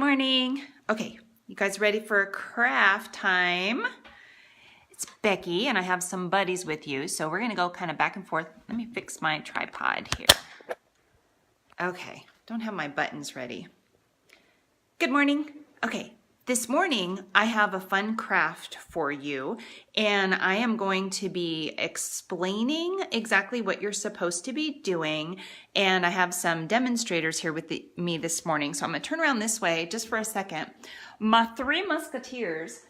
morning. Okay, you guys ready for craft time? It's Becky and I have some buddies with you, so we're gonna go kind of back and forth. Let me fix my tripod here. Okay, don't have my buttons ready. Good morning. Okay, this morning I have a fun craft for you and I am going to be explaining exactly what you're supposed to be doing, and I have some demonstrators here with me this morning. So I'm gonna turn around this way just for a second. My three musketeers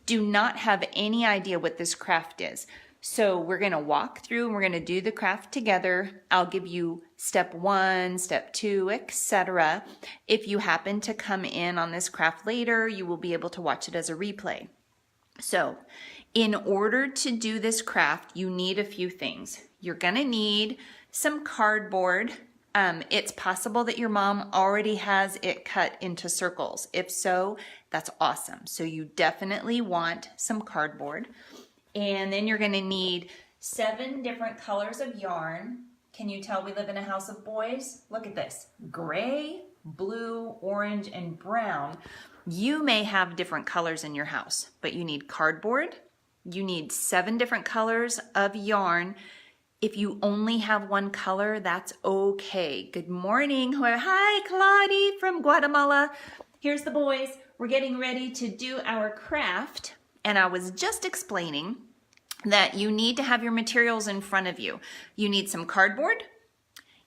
do not have any idea what this craft is. So we're gonna walk through and we're gonna do the craft together. I'll give you step 1, step 2, etc. If you happen to come in on this craft later, you will be able to watch it as a replay. So in order to do this craft, you need a few things. You're gonna need some cardboard. It's possible that your mom already has it cut into circles. If so, that's awesome. So you definitely want some cardboard. And then you're gonna need 7 different colors of yarn. Can you tell we live in a house of boys? Look at this, gray, blue, orange, and brown. You may have different colors in your house, but you need cardboard. You need 7 different colors of yarn. If you only have one color, that's okay. Good morning. Hi, Claudia from Guatemala. Here's the boys. We're getting ready to do our craft. And I was just explaining that you need to have your materials in front of you. You need some cardboard.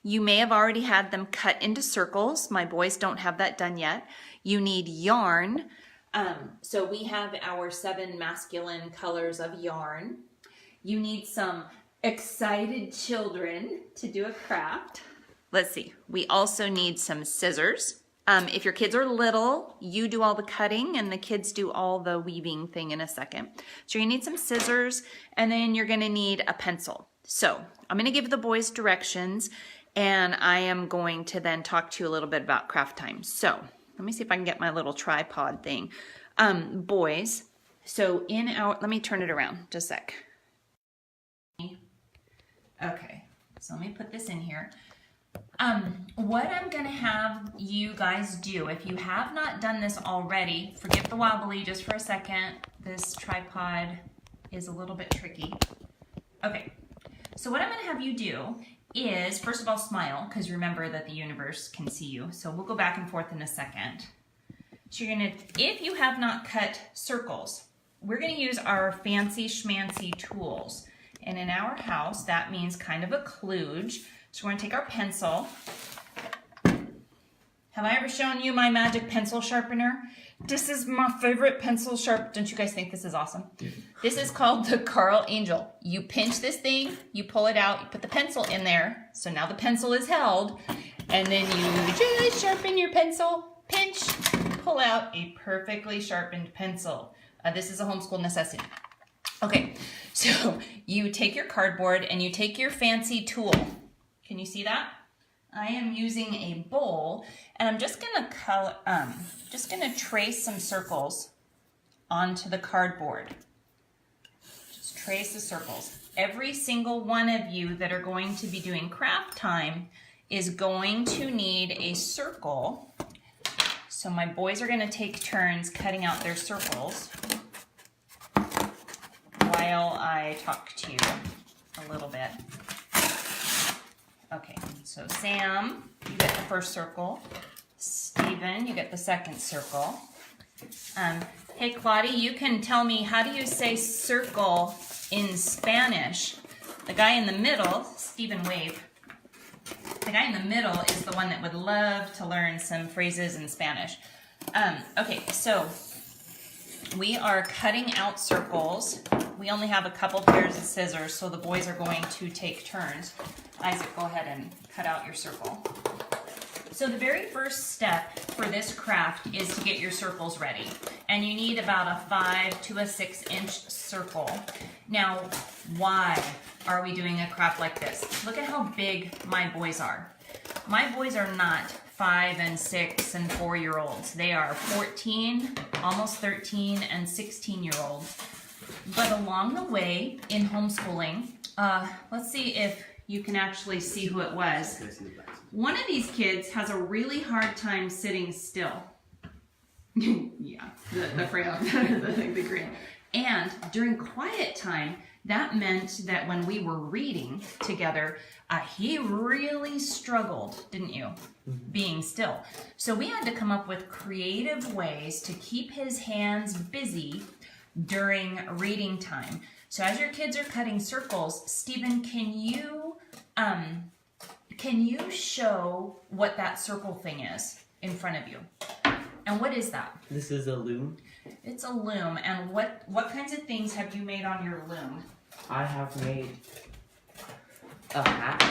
You may have already had them cut into circles. My boys don't have that done yet. You need yarn. So we have our 7 masculine colors of yarn. You need some excited children to do a craft. Let's see. We also need some scissors. If your kids are little, you do all the cutting and the kids do all the weaving thing in a second. So you're gonna need some scissors and then you're gonna need a pencil. So I'm gonna give the boys directions and I am going to then talk to you a little bit about craft time. So let me see if I can get my little tripod thing. Boys, so in our, let me turn it around just a sec. Okay, so let me put this in here. What I'm gonna have you guys do, if you have not done this already, forgive the wobbly just for a second. This tripod is a little bit tricky. Okay, so what I'm gonna have you do is, first of all, smile, because remember that the universe can see you. So we'll go back and forth in a second. So you're gonna, if you have not cut circles, we're gonna use our fancy schmancy tools. And in our house, that means kind of a kludge. So we're gonna take our pencil. Have I ever shown you my magic pencil sharpener? This is my favorite pencil sharp. Don't you guys think this is awesome? Yeah. This is called the Carl Angel. You pinch this thing, you pull it out, you put the pencil in there. So now the pencil is held. And then you just sharpen your pencil, pinch, pull out a perfectly sharpened pencil. This is a homeschool necessity. Okay, so you take your cardboard and you take your fancy tool. Can you see that? I am using a bowl and I'm just gonna trace some circles onto the cardboard. Just trace the circles. Every single one of you that are going to be doing craft time is going to need a circle. So my boys are gonna take turns cutting out their circles while I talk to you a little bit. Okay, so Sam, you get the first circle. Stephen, you get the second circle. Hey, Claudia, you can tell me, how do you say circle in Spanish? The guy in the middle, Stephen wave. The guy in the middle is the one that would love to learn some phrases in Spanish. Okay, so we are cutting out circles. We only have a couple pairs of scissors, so the boys are going to take turns. Isaac, go ahead and cut out your circle. So the very first step for this craft is to get your circles ready. And you need about a 5 to a 6 inch circle. Now, why are we doing a craft like this? Look at how big my boys are. My boys are not 5 and 6 and 4-year-olds. They are 14, almost 13, and 16-year-olds. But along the way in homeschooling, let's see if you can actually see who it was. One of these kids has a really hard time sitting still. Yeah, the crayon, the green. And during quiet time, that meant that when we were reading together, he really struggled, didn't you? Being still. So we had to come up with creative ways to keep his hands busy during reading time. So as your kids are cutting circles, Stephen, can you show what that circle thing is in front of you? And what is that? This is a loom. It's a loom. And what kinds of things have you made on your loom? I have made a hat.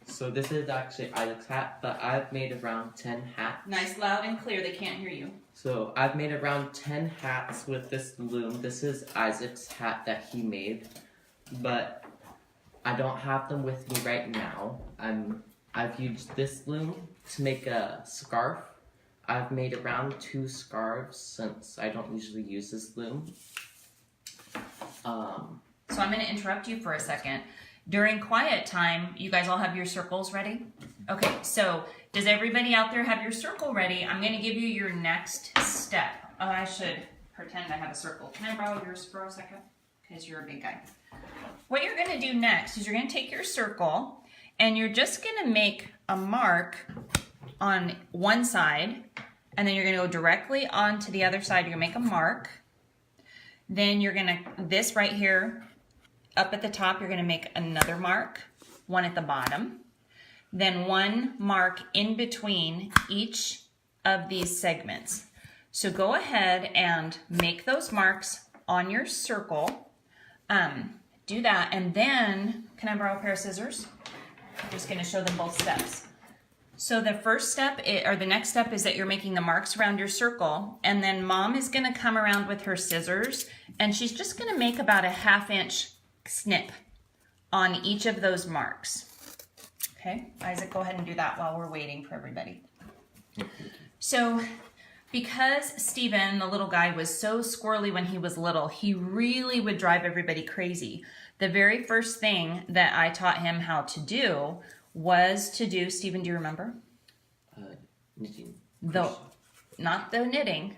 So this is actually Isaac's hat, but I've made around 10 hats. Nice, loud and clear. They can't hear you. So I've made around 10 hats with this loom. This is Isaac's hat that he made, but I don't have them with me right now. I've used this loom to make a scarf. I've made around 2 scarves since I don't usually use this loom. So I'm going to interrupt you for a second. During quiet time, you guys all have your circles ready? Okay, so does everybody out there have your circle ready? I'm going to give you your next step. Oh, I should pretend I have a circle. Can I borrow yours for a second? Because you're a big guy. What you're going to do next is you're going to take your circle and you're just going to make a mark on one side, and then you're going to go directly onto the other side. You're going to make a mark. Then you're going to, this right here, up at the top, you're going to make another mark, one at the bottom. Then one mark in between each of these segments. So go ahead and make those marks on your circle. Do that, and then, can I borrow a pair of scissors? I'm just going to show them both steps. So the first step, or the next step, is that you're making the marks around your circle, and then Mom is going to come around with her scissors, and she's just going to make about a 1/2 inch snip on each of those marks. Okay, Isaac, go ahead and do that while we're waiting for everybody. So because Stephen, the little guy, was so squirrely when he was little, he really would drive everybody crazy. The very first thing that I taught him how to do was to do, Stephen, do you remember? Knitting. Not the knitting.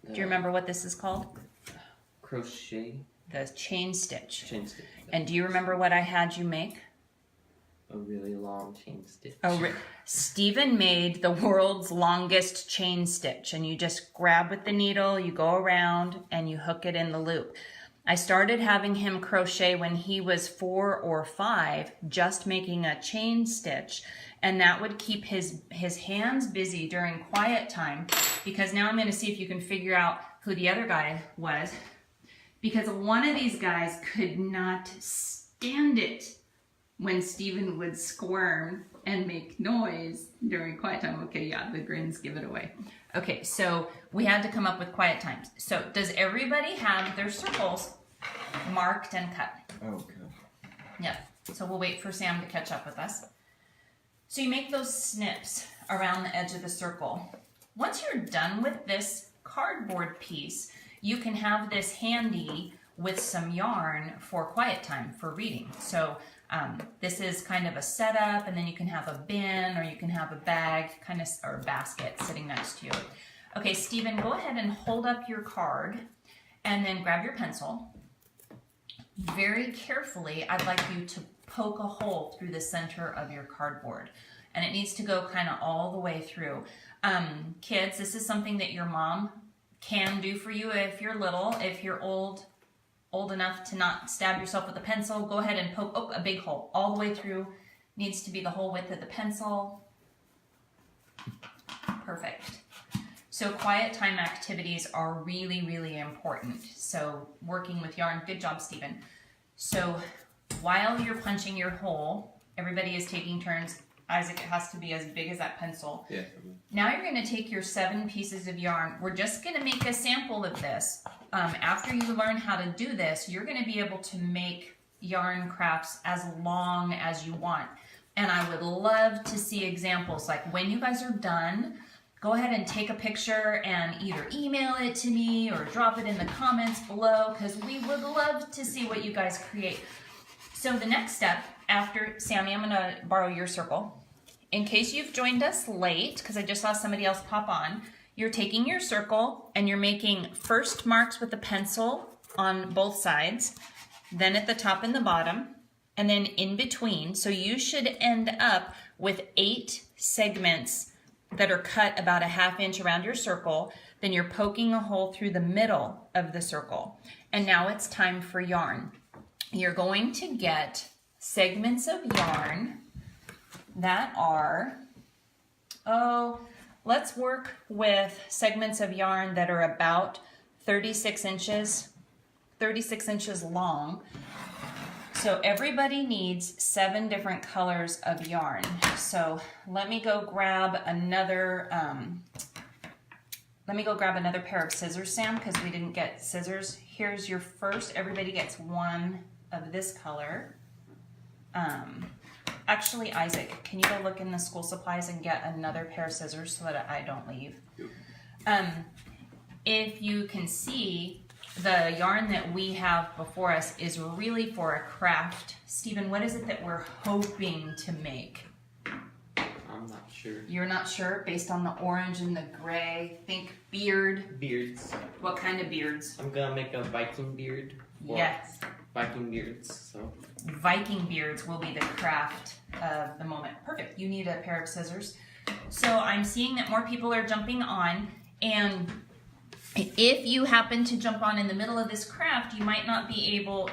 Do you remember what this is called? Crochet. The chain stitch. Chain stitch. And do you remember what I had you make? A really long chain stitch. Stephen made the world's longest chain stitch, and you just grab with the needle, you go around, and you hook it in the loop. I started having him crochet when he was 4 or 5, just making a chain stitch, and that would keep his hands busy during quiet time, because now I'm going to see if you can figure out who the other guy was, because one of these guys could not stand it when Stephen would squirm and make noise during quiet time. Okay, yeah, the grins give it away. Okay, so we had to come up with quiet times. So does everybody have their circles marked and cut? Okay. Yep, so we'll wait for Sam to catch up with us. So you make those snips around the edge of the circle. Once you're done with this cardboard piece, you can have this handy with some yarn for quiet time, for reading. So this is kind of a setup, and then you can have a bin, or you can have a bag, kind of, or a basket sitting next to you. Okay, Stephen, go ahead and hold up your card, and then grab your pencil. Very carefully, I'd like you to poke a hole through the center of your cardboard, and it needs to go kind of all the way through. Kids, this is something that your mom can do for you if you're little. If you're old enough to not stab yourself with a pencil, go ahead and poke a big hole all the way through. Needs to be the whole width of the pencil. Perfect. So quiet time activities are really, really important. So working with yarn, good job, Stephen. So while you're punching your hole, everybody is taking turns. Isaac, it has to be as big as that pencil. Yeah. Now you're going to take your 7 pieces of yarn. We're just going to make a sample of this. After you learn how to do this, you're going to be able to make yarn crafts as long as you want. And I would love to see examples. Like when you guys are done, go ahead and take a picture and either email it to me or drop it in the comments below, because we would love to see what you guys create. So the next step, after Sammy, I'm going to borrow your circle. In case you've joined us late, because I just saw somebody else pop on, you're taking your circle and you're making first marks with a pencil on both sides, then at the top and the bottom, and then in between. So you should end up with 8 segments that are cut about a 1/2 inch around your circle. Then you're poking a hole through the middle of the circle. And now it's time for yarn. You're going to get segments of yarn that are, let's work with segments of yarn that are about 36 inches long. So everybody needs 7 different colors of yarn. So let me go grab another pair of scissors, Sam, because we didn't get scissors. Here's your first. Everybody gets one of this color. Actually, Isaac, can you go look in the school supplies and get another pair of scissors so that I don't leave? If you can see, the yarn that we have before us is really for a craft. Stephen, what is it that we're hoping to make? I'm not sure. You're not sure? Based on the orange and the gray. Think beard. Beards. What kind of beards? I'm gonna make a Viking beard. Yes. Viking beards, so. Viking beards will be the craft of the moment. Perfect. You need a pair of scissors. So I'm seeing that more people are jumping on, and if you happen to jump on in the middle of this craft, you might not be able,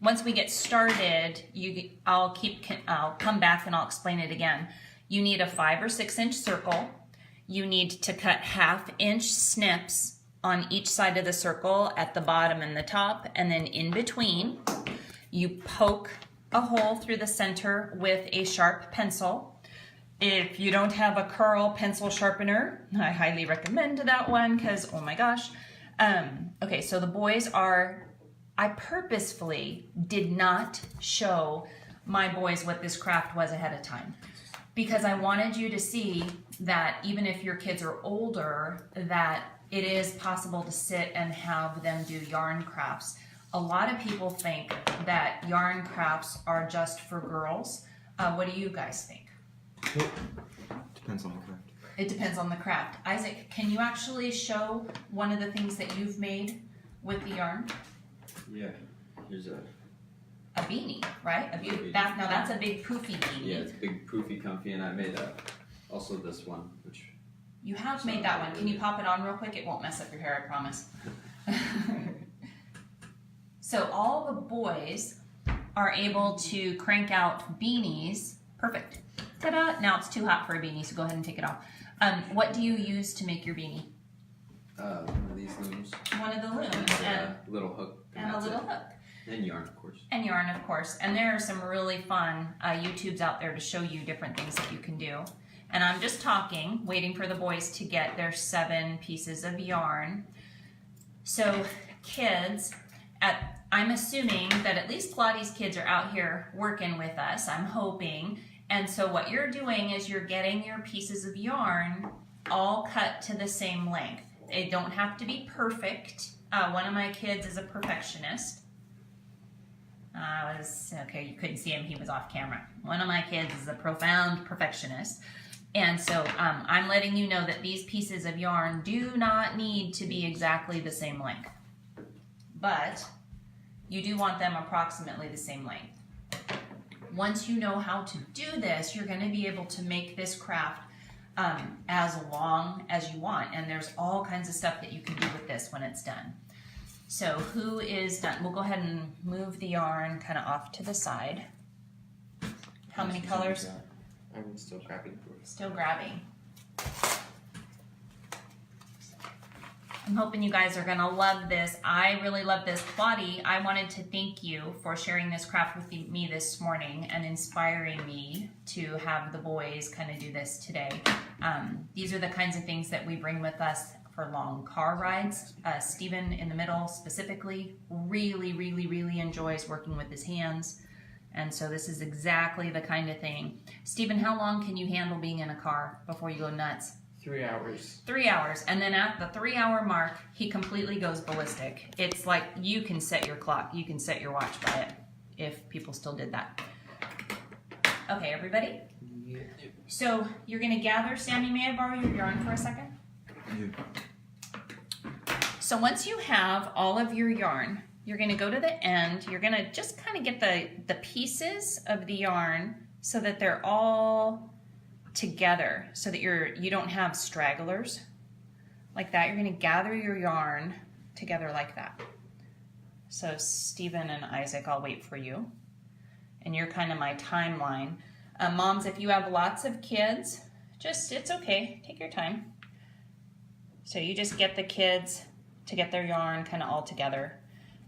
once we get started, I'll come back and I'll explain it again. You need a 5 or 6 inch circle. You need to cut 1/2 inch snips on each side of the circle at the bottom and the top, and then in between, you poke a hole through the center with a sharp pencil. If you don't have a curl pencil sharpener, I highly recommend that one because, oh my gosh. Okay, so the boys are, I purposefully did not show my boys what this craft was ahead of time because I wanted you to see that even if your kids are older, that it is possible to sit and have them do yarn crafts. A lot of people think that yarn crafts are just for girls. What do you guys think? Depends on the craft. It depends on the craft. Isaac, can you actually show one of the things that you've made with the yarn? Yeah, here's a beanie, right? Beanie. Now that's a big poofy beanie. Yeah, it's big, poofy, comfy, and I made also this one, which... You have made that one. Can you pop it on real quick? It won't mess up your hair, I promise. So all the boys are able to crank out beanies. Perfect. Ta-da! Now it's too hot for a beanie, so go ahead and take it off. What do you use to make your beanie? One of these looms. One of the looms. And a little hook. And a little hook. And yarn, of course. And yarn, of course. And there are some really fun YouTubes out there to show you different things that you can do. And I'm just talking, waiting for the boys to get their 7 pieces of yarn. So kids, I'm assuming that at least Pilates kids are out here working with us, I'm hoping. And so what you're doing is you're getting your pieces of yarn all cut to the same length. They don't have to be perfect. One of my kids is a perfectionist. Okay, you couldn't see him, he was off camera. One of my kids is a profound perfectionist. And so I'm letting you know that these pieces of yarn do not need to be exactly the same length. But you do want them approximately the same length. Once you know how to do this, you're going to be able to make this craft as long as you want. And there's all kinds of stuff that you can do with this when it's done. So who is done? We'll go ahead and move the yarn kind of off to the side. How many colors? I'm still grabbing for it. Still grabbing. I'm hoping you guys are gonna love this. I really love this. Claudie, I wanted to thank you for sharing this craft with me this morning and inspiring me to have the boys kind of do this today. These are the kinds of things that we bring with us for long car rides. Stephen in the middle specifically really enjoys working with his hands. And so this is exactly the kind of thing. Stephen, how long can you handle being in a car before you go nuts? 3 hours. 3 hours. And then at the 3 hour mark, he completely goes ballistic. It's like you can set your clock. You can set your watch by it if people still did that. Okay, everybody? Yeah. So you're going to gather. Sammy, may I borrow your yarn for a second? So once you have all of your yarn, you're going to go to the end. You're going to just kind of get the pieces of the yarn so that they're all together, so that you don't have stragglers like that. You're going to gather your yarn together like that. So Stephen and Isaac, I'll wait for you. And you're kind of my timeline. Moms, if you have lots of kids, it's okay. Take your time. So you just get the kids to get their yarn kind of all together.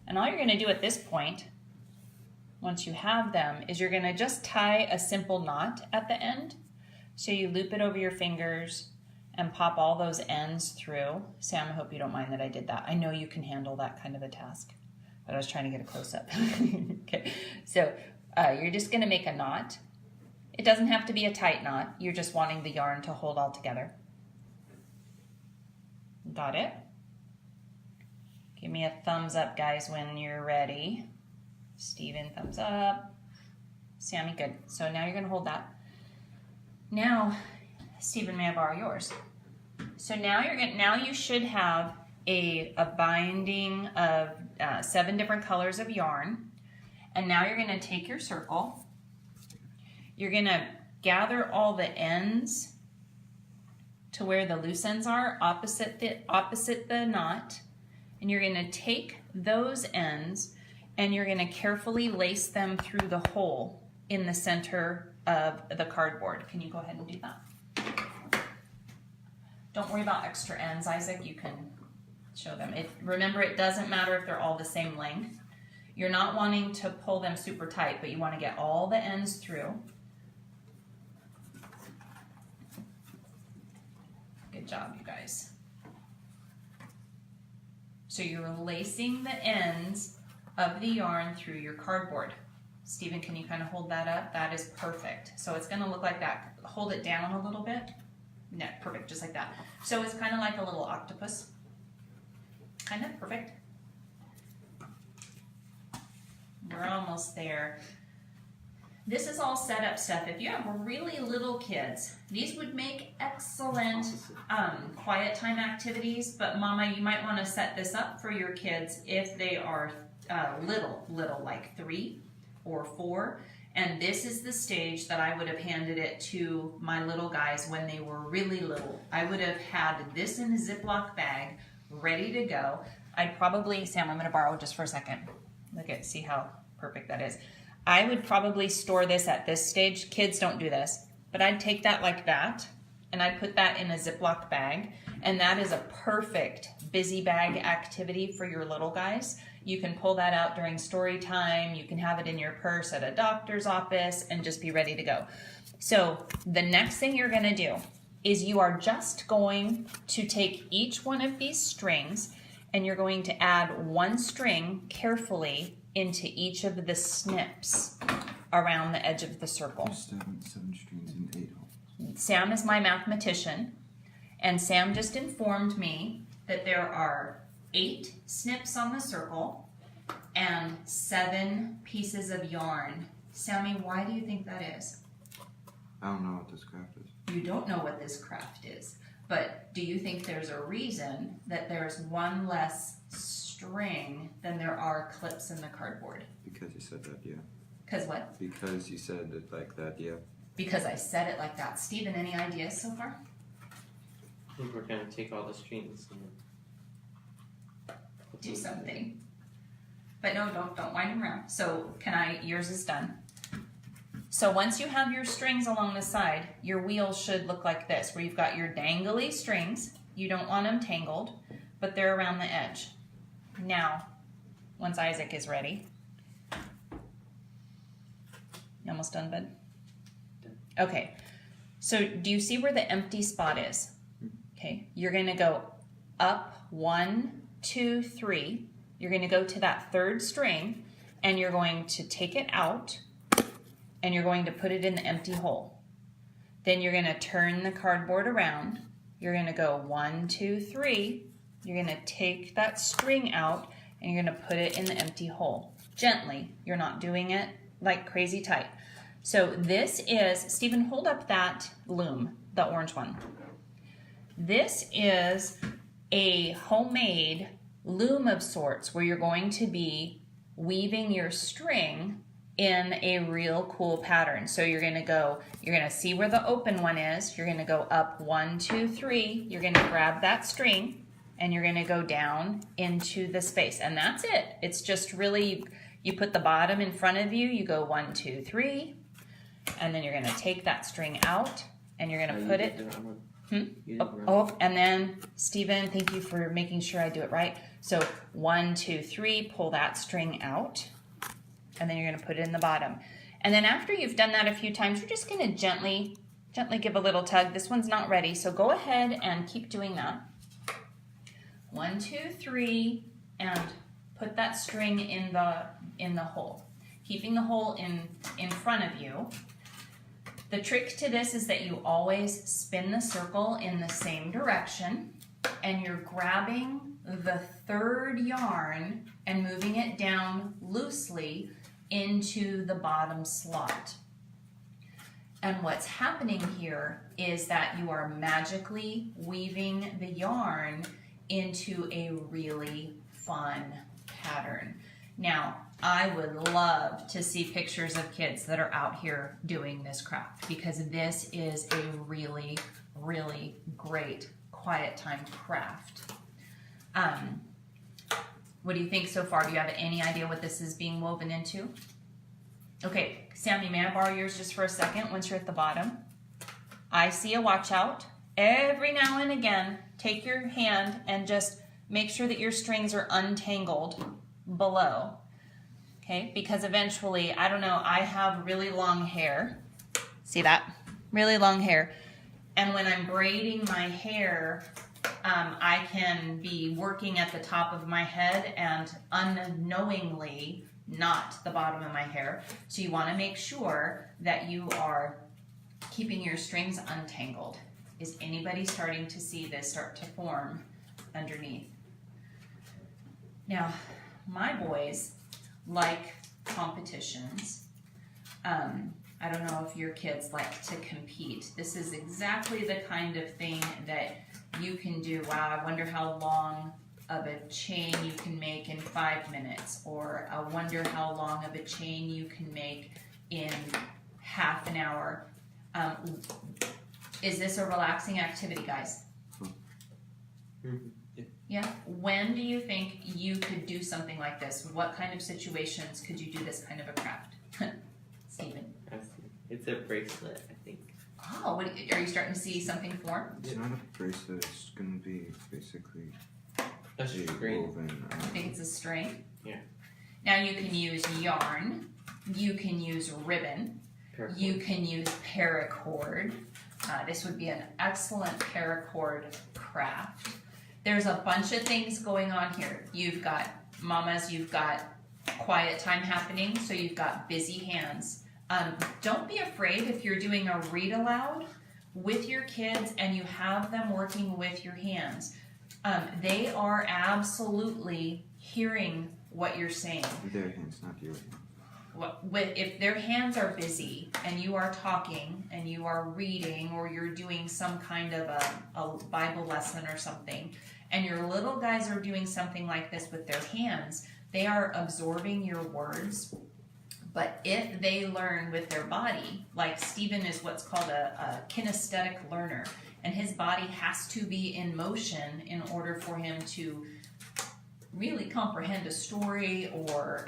And all you're going to do at this point, once you have them, is you're going to just tie a simple knot at the end. So you loop it over your fingers and pop all those ends through. Sam, I hope you don't mind that I did that. I know you can handle that kind of a task, but I was trying to get a close-up. Okay, so you're just going to make a knot. It doesn't have to be a tight knot. You're just wanting the yarn to hold all together. Got it? Give me a thumbs up, guys, when you're ready. Steven, thumbs up. Sammy, good. So now you're going to hold that. Now, Steven, may I borrow yours? So now you should have a binding of 7 different colors of yarn. And now you're going to take your circle. You're going to gather all the ends to where the loose ends are, opposite the knot. And you're going to take those ends and you're going to carefully lace them through the hole in the center of the cardboard. Can you go ahead and do that? Don't worry about extra ends, Isaac. You can show them. Remember, it doesn't matter if they're all the same length. You're not wanting to pull them super tight, but you want to get all the ends through. Good job, you guys. So you're lacing the ends of the yarn through your cardboard. Stephen, can you kind of hold that up? That is perfect. So it's going to look like that. Hold it down a little bit. No, perfect, just like that. So it's kind of like a little octopus. Kind of perfect. We're almost there. This is all setup stuff. If you have really little kids, these would make excellent quiet time activities, but Mama, you might want to set this up for your kids if they are little, like 3 or 4. And this is the stage that I would have handed it to my little guys when they were really little. I would have had this in a Ziploc bag, ready to go. I'd probably, Sam, I'm going to borrow just for a second. See how perfect that is. I would probably store this at this stage. Kids don't do this, but I'd take that like that, and I'd put that in a Ziploc bag, and that is a perfect busy bag activity for your little guys. You can pull that out during story time. You can have it in your purse at a doctor's office and just be ready to go. So the next thing you're going to do is you are just going to take each one of these strings and you're going to add 1 string carefully into each of the snips around the edge of the circle. 7 strings and 8 holes. Sam is my mathematician, and Sam just informed me that there are 8 snips on the circle and 7 pieces of yarn. Sammy, why do you think that is? I don't know what this craft is. You don't know what this craft is, but do you think there's a reason that there's 1 less string than there are clips in the cardboard? Because you said that, yeah. Because what? Because you said it like that, yeah. Because I said it like that. Stephen, any ideas so far? I think we're going to take all the strings and Do something. But no, don't wind them around. So yours is done. So once you have your strings along the side, your wheel should look like this, where you've got your dangly strings. You don't want them tangled, but they're around the edge. Now, once Isaac is ready. You almost done, bud? Okay. So do you see where the empty spot is? Okay. You're going to go up 1, 2, 3. You're going to go to that 3rd string, and you're going to take it out, and you're going to put it in the empty hole. Then you're going to turn the cardboard around. You're going to go 1, 2, 3. You're going to take that string out, and you're going to put it in the empty hole. Gently. You're not doing it like crazy tight. So this is, Stephen, hold up that loom, the orange one. This is a homemade loom of sorts where you're going to be weaving your string in a real cool pattern. So you're gonna see where the open one is. You're gonna go up 1, 2, 3. You're gonna grab that string and you're gonna go down into the space. And that's it. It's just really, you put the bottom in front of you, you go 1, 2, 3, and then you're gonna take that string out and you're gonna put it, and then Stephen, thank you for making sure I do it right. So 1, 2, 3, pull that string out, and then you're gonna put it in the bottom. And then after you've done that a few times, you're just gonna gently give a little tug. This one's not ready, so go ahead and keep doing that. 1, 2, 3, and put that string in the hole, keeping the hole in front of you. The trick to this is that you always spin the circle in the same direction, and you're grabbing the third yarn and moving it down loosely into the bottom slot. And what's happening here is that you are magically weaving the yarn into a really fun pattern. Now, I would love to see pictures of kids that are out here doing this craft, because this is a really, really great quiet time craft. What do you think so far? Do you have any idea what this is being woven into? Okay, Sammy, may I borrow yours just for a second once you're at the bottom? I see a watch out. Every now and again, take your hand and just make sure that your strings are untangled below. Okay, because eventually, I don't know, I have really long hair. See that? Really long hair. And when I'm braiding my hair, I can be working at the top of my head and unknowingly knot the bottom of my hair. So you want to make sure that you are keeping your strings untangled. Is anybody starting to see this start to form underneath? Now, my boys like competitions. I don't know if your kids like to compete. This is exactly the kind of thing that you can do. Wow, I wonder how long of a chain you can make in 5 minutes, or I wonder how long of a chain you can make in half an hour. Is this a relaxing activity, guys? Yeah. When do you think you could do something like this? What kind of situations could you do this kind of a craft? Stephen? It's a bracelet, I think. Oh, what, are you starting to see something form? It's not a bracelet, it's gonna be basically A string. woven. I think it's a string. Yeah. Now you can use yarn, you can use ribbon, you can use paracord. This would be an excellent paracord craft. There's a bunch of things going on here. You've got mamas, you've got quiet time happening, so you've got busy hands. Don't be afraid if you're doing a read aloud with your kids and you have them working with your hands. They are absolutely hearing what you're saying. Their hands, not your hands. If their hands are busy and you are talking and you are reading, or you're doing some kind of a Bible lesson or something, and your little guys are doing something like this with their hands, they are absorbing your words. But if they learn with their body, like Stephen is what's called a kinesthetic learner, and his body has to be in motion in order for him to really comprehend a story, or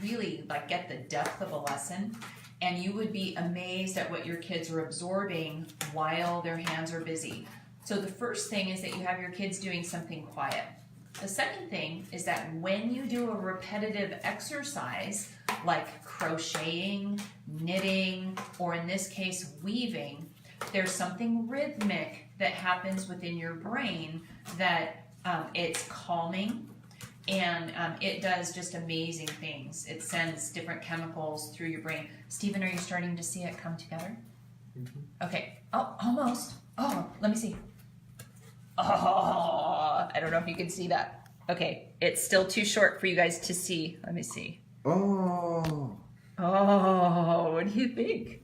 really like get the depth of a lesson. And you would be amazed at what your kids are absorbing while their hands are busy. So the first thing is that you have your kids doing something quiet. The second thing is that when you do a repetitive exercise like crocheting, knitting, or in this case weaving, there's something rhythmic that happens within your brain that it's calming, and it does just amazing things. It sends different chemicals through your brain. Stephen, are you starting to see it come together? Mm-hmm. Okay. Oh, almost. Oh, let me see. Oh, I don't know if you can see that. Okay, it's still too short for you guys to see. Let me see. Oh! Oh, what do you think?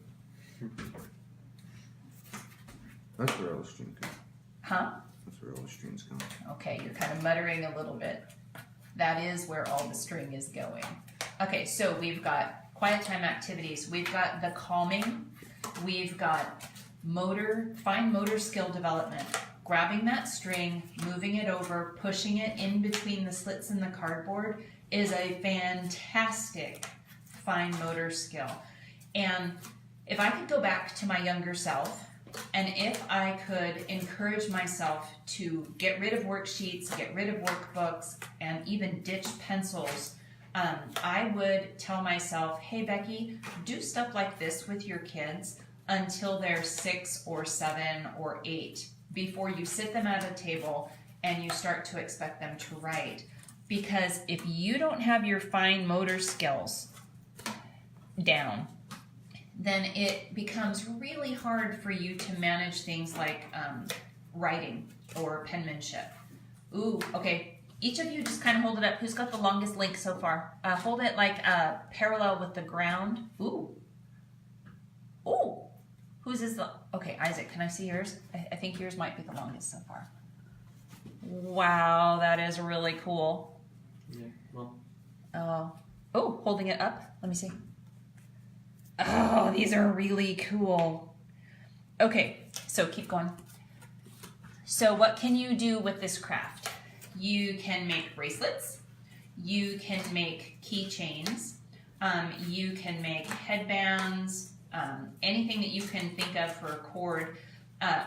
That's what I was thinking. Huh? That's where all the strings go. Okay, you're kind of muttering a little bit. That is where all the string is going. Okay, so we've got quiet time activities. We've got the calming. We've got fine motor skill development. Grabbing that string, moving it over, pushing it in between the slits in the cardboard is a fantastic fine motor skill. And if I could go back to my younger self, and if I could encourage myself to get rid of worksheets, get rid of workbooks, and even ditch pencils, I would tell myself, hey Becky, do stuff like this with your kids until they're 6 or 7 or 8 before you sit them at a table and you start to expect them to write. Because if you don't have your fine motor skills down, then it becomes really hard for you to manage things like writing or penmanship. Ooh, okay. Each of you just kind of hold it up. Who's got the longest link so far? Hold it like parallel with the ground. Ooh. Ooh. Whose is the... Okay, Isaac, can I see yours? I think yours might be the longest so far. Wow, that is really cool. Yeah, well. Oh, holding it up. Let me see. Oh, these are really cool. Okay, so keep going. So what can you do with this craft? You can make bracelets. You can make keychains. You can make headbands. Anything that you can think of for a cord.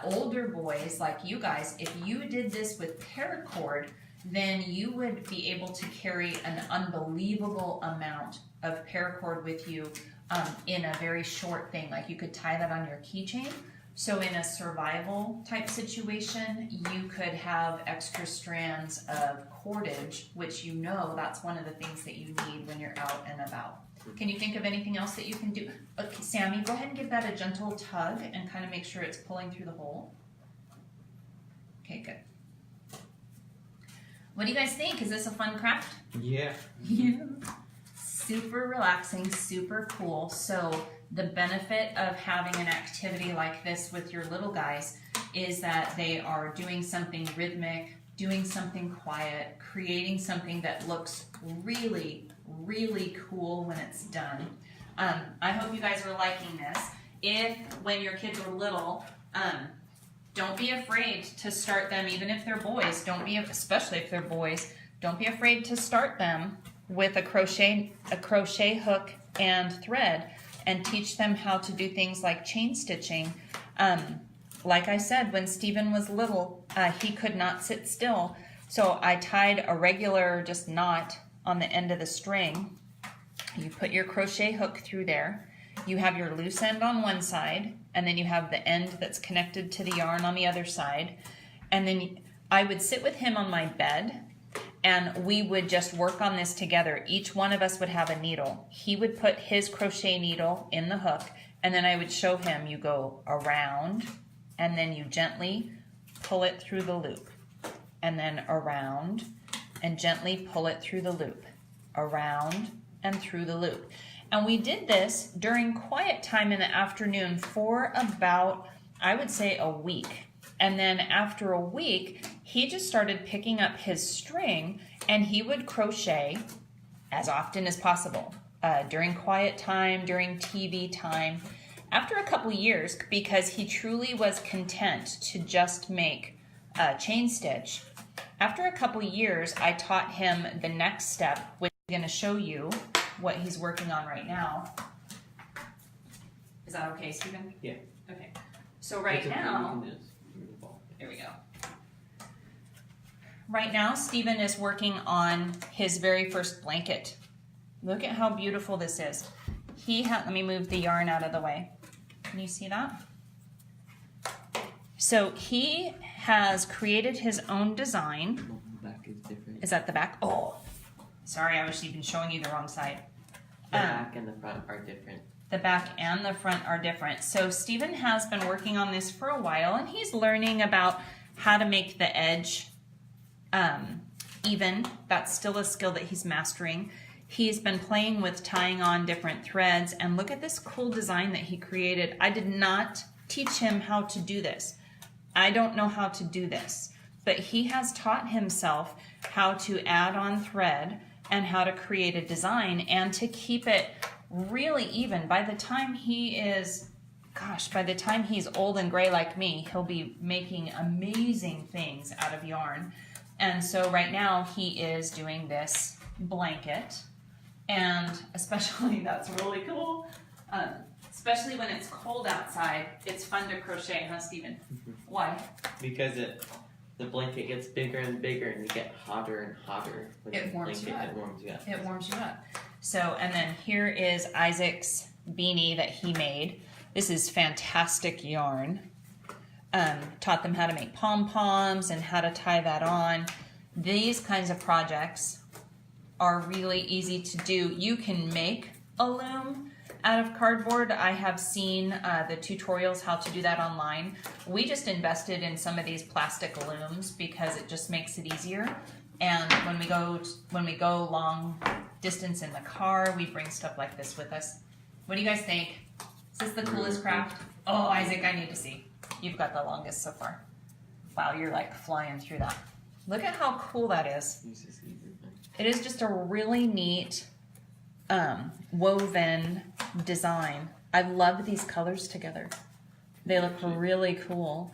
Older boys like you guys, if you did this with paracord, then you would be able to carry an unbelievable amount of paracord with you in a very short thing. Like you could tie that on your keychain. So in a survival type situation, you could have extra strands of cordage, which you know that's one of the things that you need when you're out and about. Can you think of anything else that you can do? Okay, Sammy, go ahead and give that a gentle tug and kind of make sure it's pulling through the hole. Okay, good. What do you guys think? Is this a fun craft? Yeah. Yeah. Super relaxing, super cool. So the benefit of having an activity like this with your little guys is that they are doing something rhythmic, doing something quiet, creating something that looks really, really cool when it's done. I hope you guys are liking this. If, when your kids are little, don't be afraid to start them, even if they're boys, especially if they're boys, don't be afraid to start them with a crochet hook and thread and teach them how to do things like chain stitching. Like I said, when Stephen was little, he could not sit still. So I tied a regular just knot on the end of the string. You put your crochet hook through there. You have your loose end on one side, and then you have the end that's connected to the yarn on the other side. And then I would sit with him on my bed, and we would just work on this together. Each one of us would have a needle. He would put his crochet needle in the hook, and then I would show him, you go around, and then you gently pull it through the loop, and then around, and gently pull it through the loop, around and through the loop. And we did this during quiet time in the afternoon for about, I would say, a week. And then after a week, he just started picking up his string and he would crochet as often as possible during quiet time, during TV time. After a couple years, because he truly was content to just make chain stitch, after a couple years, I taught him the next step, which I'm going to show you what he's working on right now. Is that okay, Stephen? Yeah. Okay. So right now, there we go. Right now, Stephen is working on his very first blanket. Look at how beautiful this is. Let me move the yarn out of the way. Can you see that? So he has created his own design. The back is different. Is that the back? Oh, sorry, I was even showing you the wrong side. The back and the front are different. The back and the front are different. So Stephen has been working on this for a while, and he's learning about how to make the edge even. That's still a skill that he's mastering. He's been playing with tying on different threads, and look at this cool design that he created. I did not teach him how to do this. I don't know how to do this, but he has taught himself how to add on thread and how to create a design and to keep it really even. By the time he is, gosh, by the time he's old and gray like me, he'll be making amazing things out of yarn. And so right now he is doing this blanket, and especially, that's really cool. Especially when it's cold outside, it's fun to crochet, huh, Steven? Why? Because the blanket gets bigger and bigger, and you get hotter and hotter. When It warms you up. It warms you up. It warms you up. So, and then here is Isaac's beanie that he made. This is fantastic yarn. Taught them how to make pom-poms and how to tie that on. These kinds of projects are really easy to do. You can make a loom out of cardboard. I have seen the tutorials how to do that online. We just invested in some of these plastic looms because it just makes it easier. And when we go long distance in the car, we bring stuff like this with us. What do you guys think? Is this the coolest craft? Oh, Isaac, I need to see. You've got the longest so far. Wow, you're like flying through that. Look at how cool that is. It is just a really neat woven design. I love these colors together. They look really cool.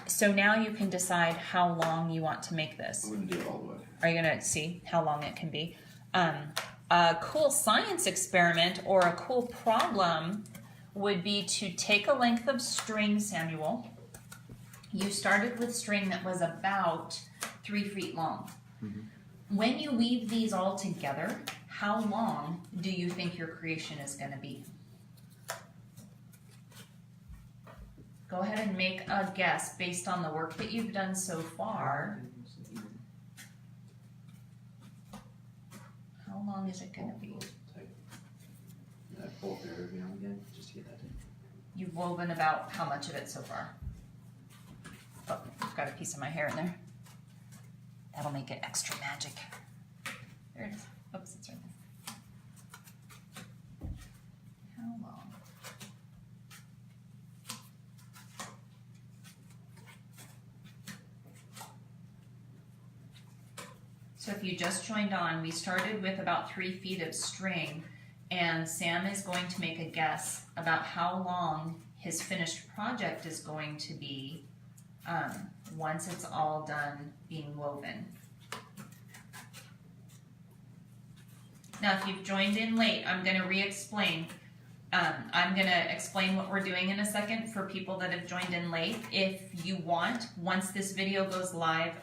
So now you can decide how long you want to make this. I wouldn't do it all the way. Are you gonna see how long it can be? A cool science experiment or a cool problem would be to take a length of string, Samuel. You started with string that was about 3 feet long. Mm-hmm. When you weave these all together, how long do you think your creation is going to be? Go ahead and make a guess based on the work that you've done so far. How long is it going to be? I pull it every now and again just to get that in. You've woven about how much of it so far? Oh, I've got a piece of my hair in there. That'll make it extra magic. There it is. Oops, it's right there. How long? So if you just joined on, we started with about 3 feet of string, and Sam is going to make a guess about how long his finished project is going to be once it's all done being woven. Now, if you've joined in late, I'm going to re-explain. I'm going to explain what we're doing in a second for people that have joined in late. If you want, once this video goes live,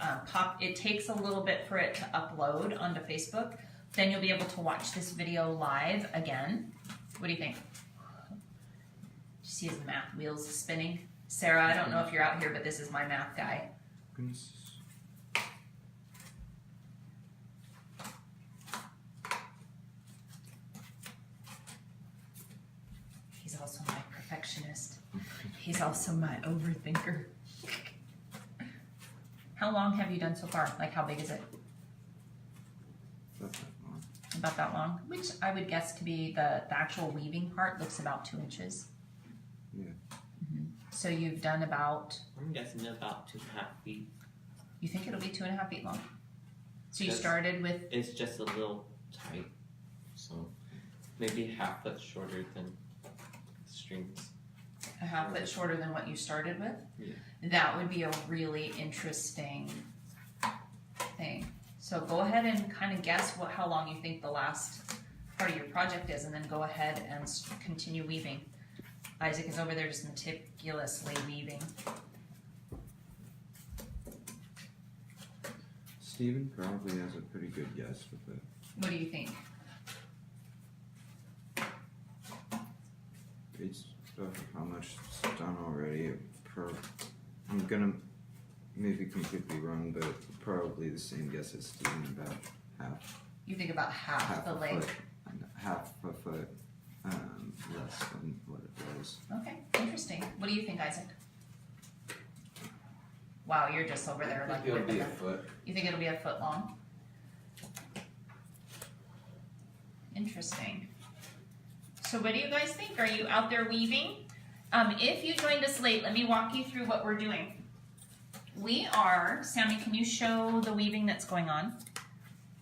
it takes a little bit for it to upload onto Facebook. Then you'll be able to watch this video live again. What do you think? You see his math wheels spinning? Sarah, I don't know if you're out here, but this is my math guy. Goodness. He's also my perfectionist. He's also my overthinker. How long have you done so far? Like, how big is it? About that long. About that long? Which I would guess to be the actual weaving part looks about 2 inches. Yeah. So you've done about, I'm guessing about 2.5 feet. you think it'll be 2.5 feet long? So you Yes. started with, It's just a little tight, so maybe half foot shorter than strings. a half foot shorter than what you started with? Yeah. That would be a really interesting thing. So go ahead and kind of guess how long you think the last part of your project is, and then go ahead and continue weaving. Isaac is over there just meticulously weaving. Steven probably has a pretty good guess with it. What do you think? Based off of how much is done already, I'm gonna maybe completely wrong, but probably the same guess as Steven, about half. You think about half the a length. foot, half a foot less than what it was. Okay, interesting. What do you think, Isaac? Wow, you're just over there I like think it'll be whipping a it. foot. You think it'll be a foot long? Interesting. So what do you guys think? Are you out there weaving? If you joined us late, let me walk you through what we're doing. We are, Sammy, can you show the weaving that's going on?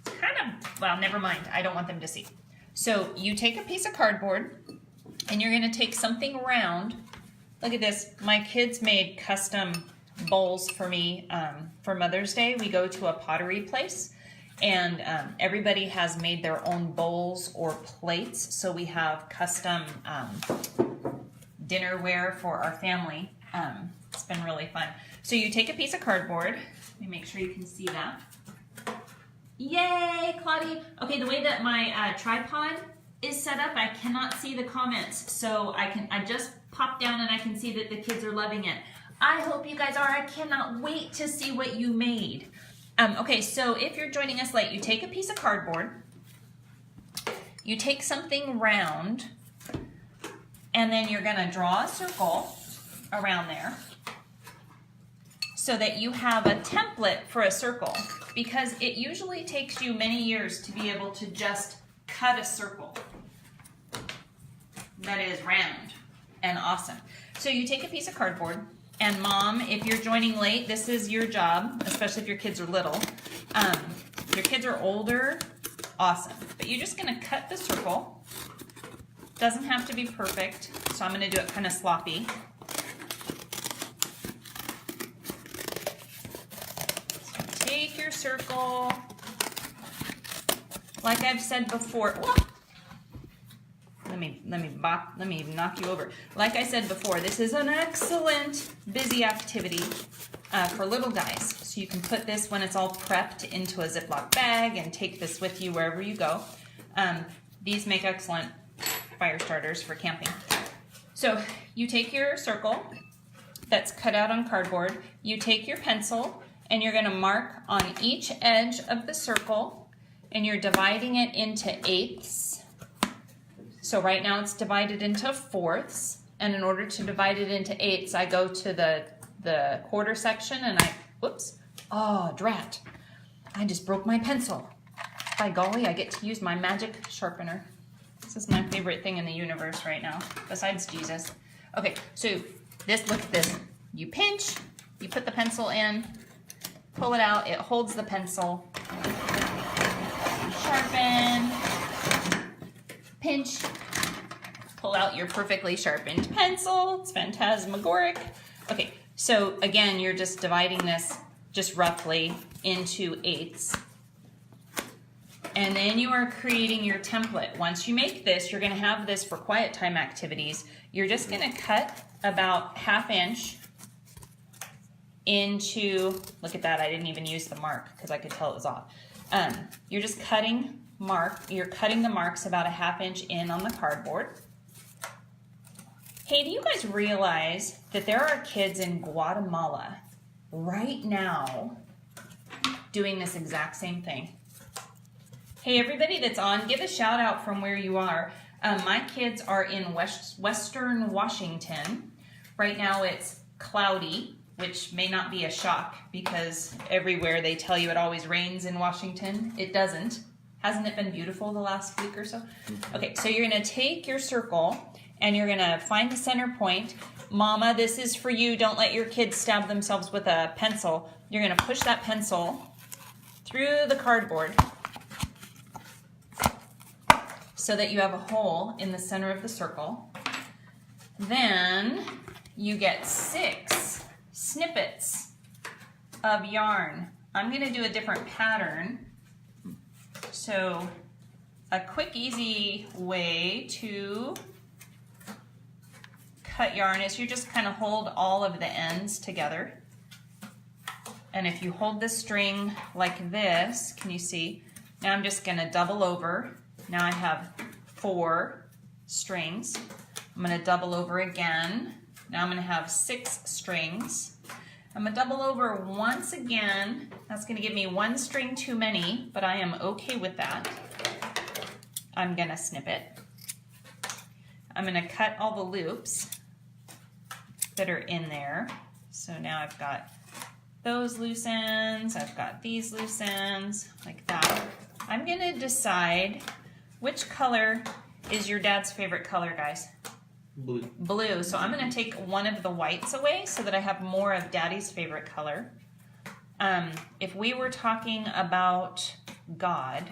It's kind of, well, never mind. I don't want them to see. So you take a piece of cardboard and you're going to take something round. Look at this. My kids made custom bowls for me for Mother's Day. We go to a pottery place and everybody has made their own bowls or plates. So we have custom dinnerware for our family. It's been really fun. So you take a piece of cardboard. Let me make sure you can see that. Yay, Claudia. Okay, the way that my tripod is set up, I cannot see the comments. So I just popped down and I can see that the kids are loving it. I hope you guys are. I cannot wait to see what you made. Okay, so if you're joining us late, you take a piece of cardboard, you take something round, and then you're gonna draw a circle around there so that you have a template for a circle, because it usually takes you many years to be able to just cut a circle that is round and awesome. So you take a piece of cardboard, and Mom, if you're joining late, this is your job, especially if your kids are little. If your kids are older, awesome. But you're just gonna cut the circle. Doesn't have to be perfect, so I'm gonna do it kind of sloppy. So take your circle. Like I've said before, whoa. Let me knock you over. Like I said before, this is an excellent busy activity for little guys. So you can put this when it's all prepped into a Ziploc bag and take this with you wherever you go. These make excellent fire starters for camping. So you take your circle that's cut out on cardboard, you take your pencil and you're gonna mark on each edge of the circle and you're dividing it into eighths. So right now it's divided into fourths, and in order to divide it into eighths, I go to the quarter section and whoops, oh drat, I just broke my pencil. By golly, I get to use my magic sharpener. This is my favorite thing in the universe right now, besides Jesus. Okay, so look at this. You pinch, you put the pencil in, pull it out, it holds the pencil. Sharpen, pinch, pull out your perfectly sharpened pencil. It's phantasmagoric. Okay, so again, you're just dividing this just roughly into eighths. And then you are creating your template. Once you make this, you're gonna have this for quiet time activities. You're just gonna cut about 1/2 inch into, look at that, I didn't even use the mark because I could tell it was off. You're just cutting the marks about 1/2 inch in on the cardboard. Hey, do you guys realize that there are kids in Guatemala right now doing this exact same thing? Hey, everybody that's on, give a shout out from where you are. My kids are in Western Washington. Right now it's cloudy, which may not be a shock because everywhere they tell you it always rains in Washington. It doesn't. Hasn't it been beautiful the last week or so? Okay, so you're gonna take your circle and you're gonna find the center point. Mama, this is for you. Don't let your kids stab themselves with a pencil. You're gonna push that pencil through the cardboard so that you have a hole in the center of the circle. Then you get 6 snippets of yarn. I'm gonna do a different pattern. So a quick, easy way to cut yarn is you just kind of hold all of the ends together. And if you hold the string like this, can you see? Now I'm just gonna double over. Now I have 4 strings. I'm gonna double over again. Now I'm gonna have 6 strings. I'm gonna double over once again. That's gonna give me 1 string too many, but I am okay with that. I'm gonna snip it. I'm gonna cut all the loops that are in there. So now I've got those loose ends, I've got these loose ends, like that. I'm gonna decide which color is your dad's favorite color, guys. Blue. Blue. So I'm going to take one of the whites away so that I have more of Daddy's favorite color. If we were talking about God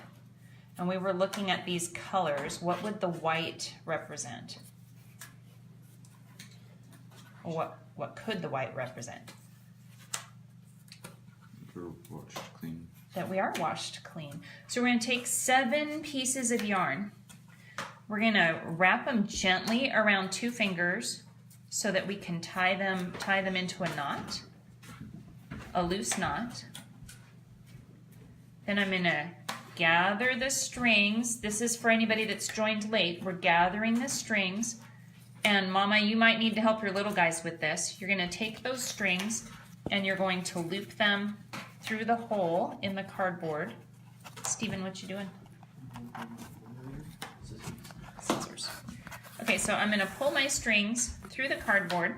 and we were looking at these colors, what would the white represent? What could the white represent? We're washed clean. That we are washed clean. So we're going to take 7 pieces of yarn. We're going to wrap them gently around 2 fingers so that we can tie them into a knot, a loose knot. Then I'm going to gather the strings. This is for anybody that's joined late. We're gathering the strings. And Mama, you might need to help your little guys with this. You're going to take those strings and you're going to loop them through the hole in the cardboard. Steven, what you doing? Scissors. Okay, so I'm going to pull my strings through the cardboard.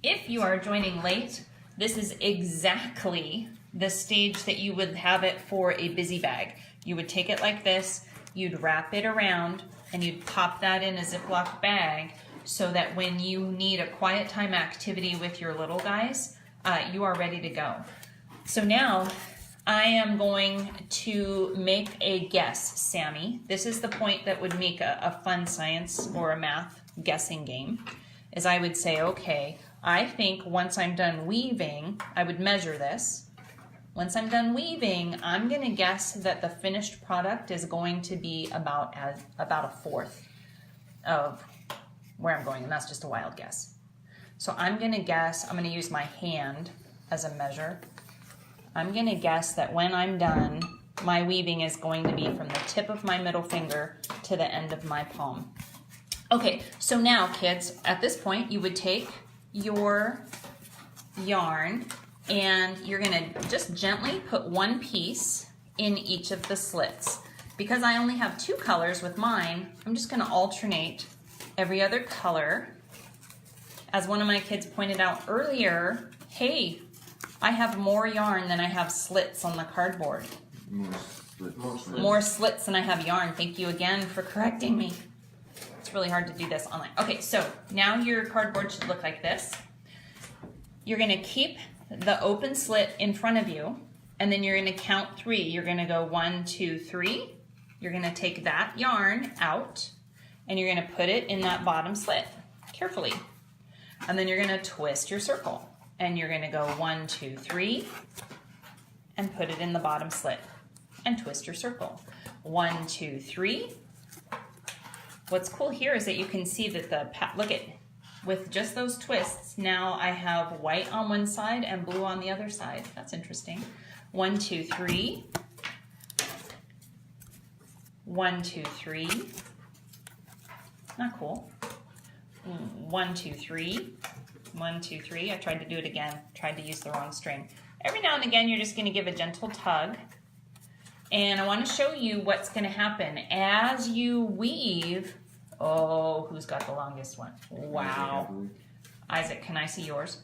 If you are joining late, this is exactly the stage that you would have it for a busy bag. You would take it like this, you'd wrap it around, and you'd pop that in a Ziploc bag so that when you need a quiet time activity with your little guys, you are ready to go. So now I am going to make a guess, Sammy. This is the point that would make a fun science or a math guessing game, is I would say, okay, I think once I'm done weaving, I would measure this. Once I'm done weaving, I'm going to guess that the finished product is going to be about a fourth of where I'm going, and that's just a wild guess. So I'm going to guess, I'm going to use my hand as a measure. I'm going to guess that when I'm done, my weaving is going to be from the tip of my middle finger to the end of my palm. Okay, so now kids, at this point, you would take your yarn and you're going to just gently put 1 piece in each of the slits. Because I only have 2 colors with mine, I'm just going to alternate every other color. As one of my kids pointed out earlier, hey, I have more yarn than I have slits on the cardboard. More slits than I have yarn. Thank you again for correcting me. It's really hard to do this online. Okay, so now your cardboard should look like this. You're going to keep the open slit in front of you, and then you're going to count 3. You're going to go 1, 2, 3. You're going to take that yarn out, and you're going to put it in that bottom slit carefully. And then you're going to twist your circle. And you're going to go 1, 2, 3, and put it in the bottom slit, and twist your circle. 1, 2, 3. What's cool here is that you can see that look at, with just those twists, now I have white on one side and blue on the other side. That's interesting. 1, 2, 3. 1, 2, 3. Not cool. 1, 2, 3. 1, 2, 3. I tried to do it again. Tried to use the wrong string. Every now and again, you're just going to give a gentle tug. And I want to show you what's going to happen as you weave. Oh, who's got the longest one? Wow. Isaac, can I see yours?